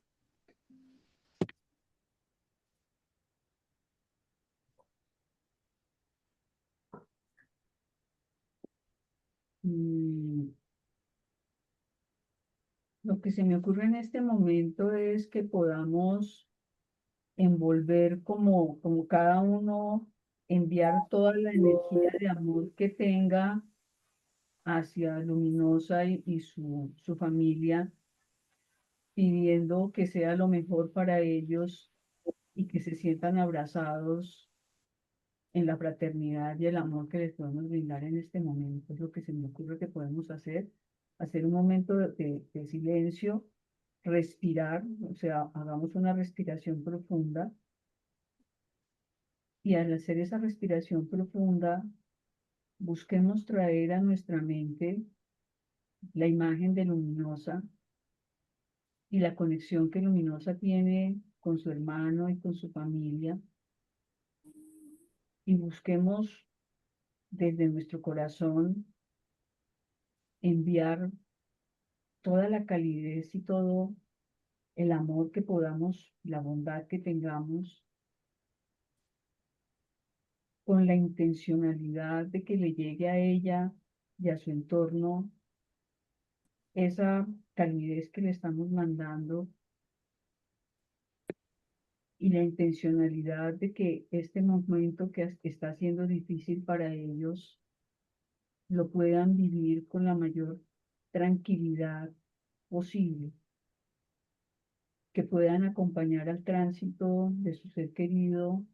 Lo que se me ocurre en este momento es que podamos envolver como cada uno, enviar toda la energía de amor que tenga hacia Luminosa y su familia, pidiendo que sea lo mejor para ellos y que se sientan abrazados en la fraternidad y el amor que les podemos brindar en este momento. Es lo que se me ocurre que podemos hacer un momento de silencio, respirar, o sea, hagamos una respiración profunda y al hacer esa respiración profunda, busquemos traer a nuestra mente la imagen de Luminosa y la conexión que Luminosa tiene con su hermano y con su familia, y busquemos desde nuestro corazón enviar toda la calidez y todo el amor que podamos, la bondad que tengamos, con la intencionalidad de que le llegue a ella y a su entorno esa calidez que le estamos mandando, y la intencionalidad de que este momento que está siendo difícil para ellos lo puedan vivir con la mayor tranquilidad posible, que puedan acompañar al tránsito de su ser querido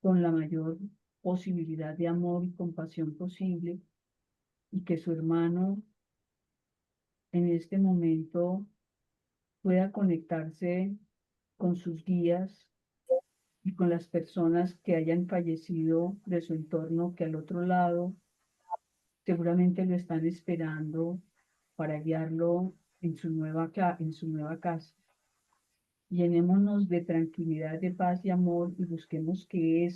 con la mayor posibilidad de amor y compasión posible, y que su hermano en este momento pueda conectarse con sus guías y con las personas que hayan fallecido de su entorno, que al otro lado seguramente lo están esperando para guiarlo en su nueva casa. Llenémonos de tranquilidad, de paz y amor, y busquemos que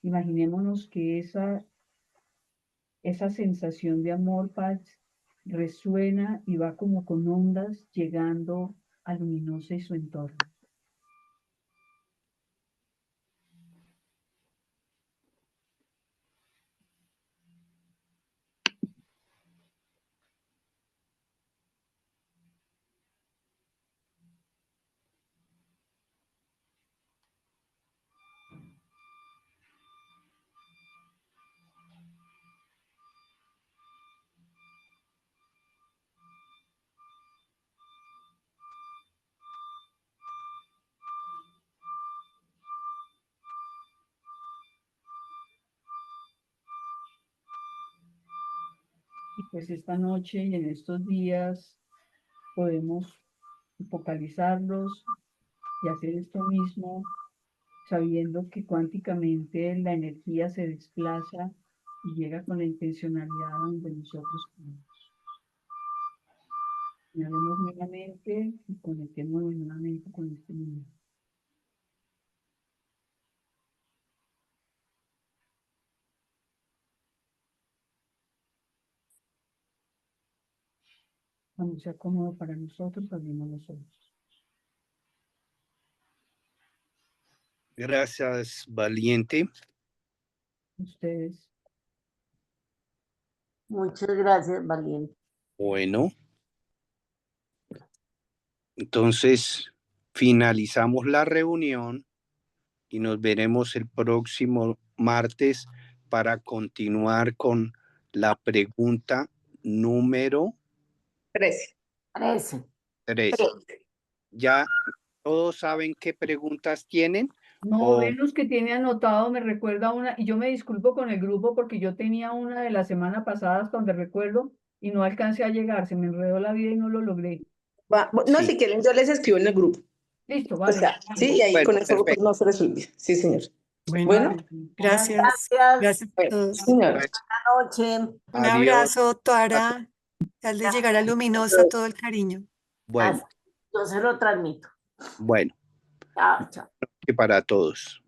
imaginémonos que esa sensación de amor, paz, resuena y va como con ondas llegando a Luminosa y su entorno. Y pues esta noche y en estos días podemos focalizarlos y hacer esto mismo, sabiendo que cuánticamente la energía se desplaza y llega con la intencionalidad donde nosotros queremos. Inhalemos nuevamente y conectémonos nuevamente con este mundo. Cuando sea cómodo para nosotros, abrimos los ojos. Gracias, Valiente. Ustedes. Muchas gracias, Valiente. Bueno, entonces finalizamos la reunión y nos veremos el próximo martes para continuar con la pregunta número 13. 3. ¿Ya todos saben qué preguntas tienen? No, Venus que tiene anotado me recuerda una, y yo me disculpo con el grupo porque yo tenía una de la semana pasada hasta donde recuerdo y no alcancé a llegar, se me enredó la vida y no lo logré. No, si quieren, yo les escribo en el grupo. Listo, vale. O sea, sí, y ahí Bueno, con eso perfecto. no se resuelve. Sí, señor. Bueno, gracias. Gracias a Bueno, todos. señor. Buenas noches. Un Adiós. abrazo, Tuara. Al de llegar a Luminosa, todo el cariño. Bueno, Yo se lo transmito. bueno, Chao, chao. que para todos.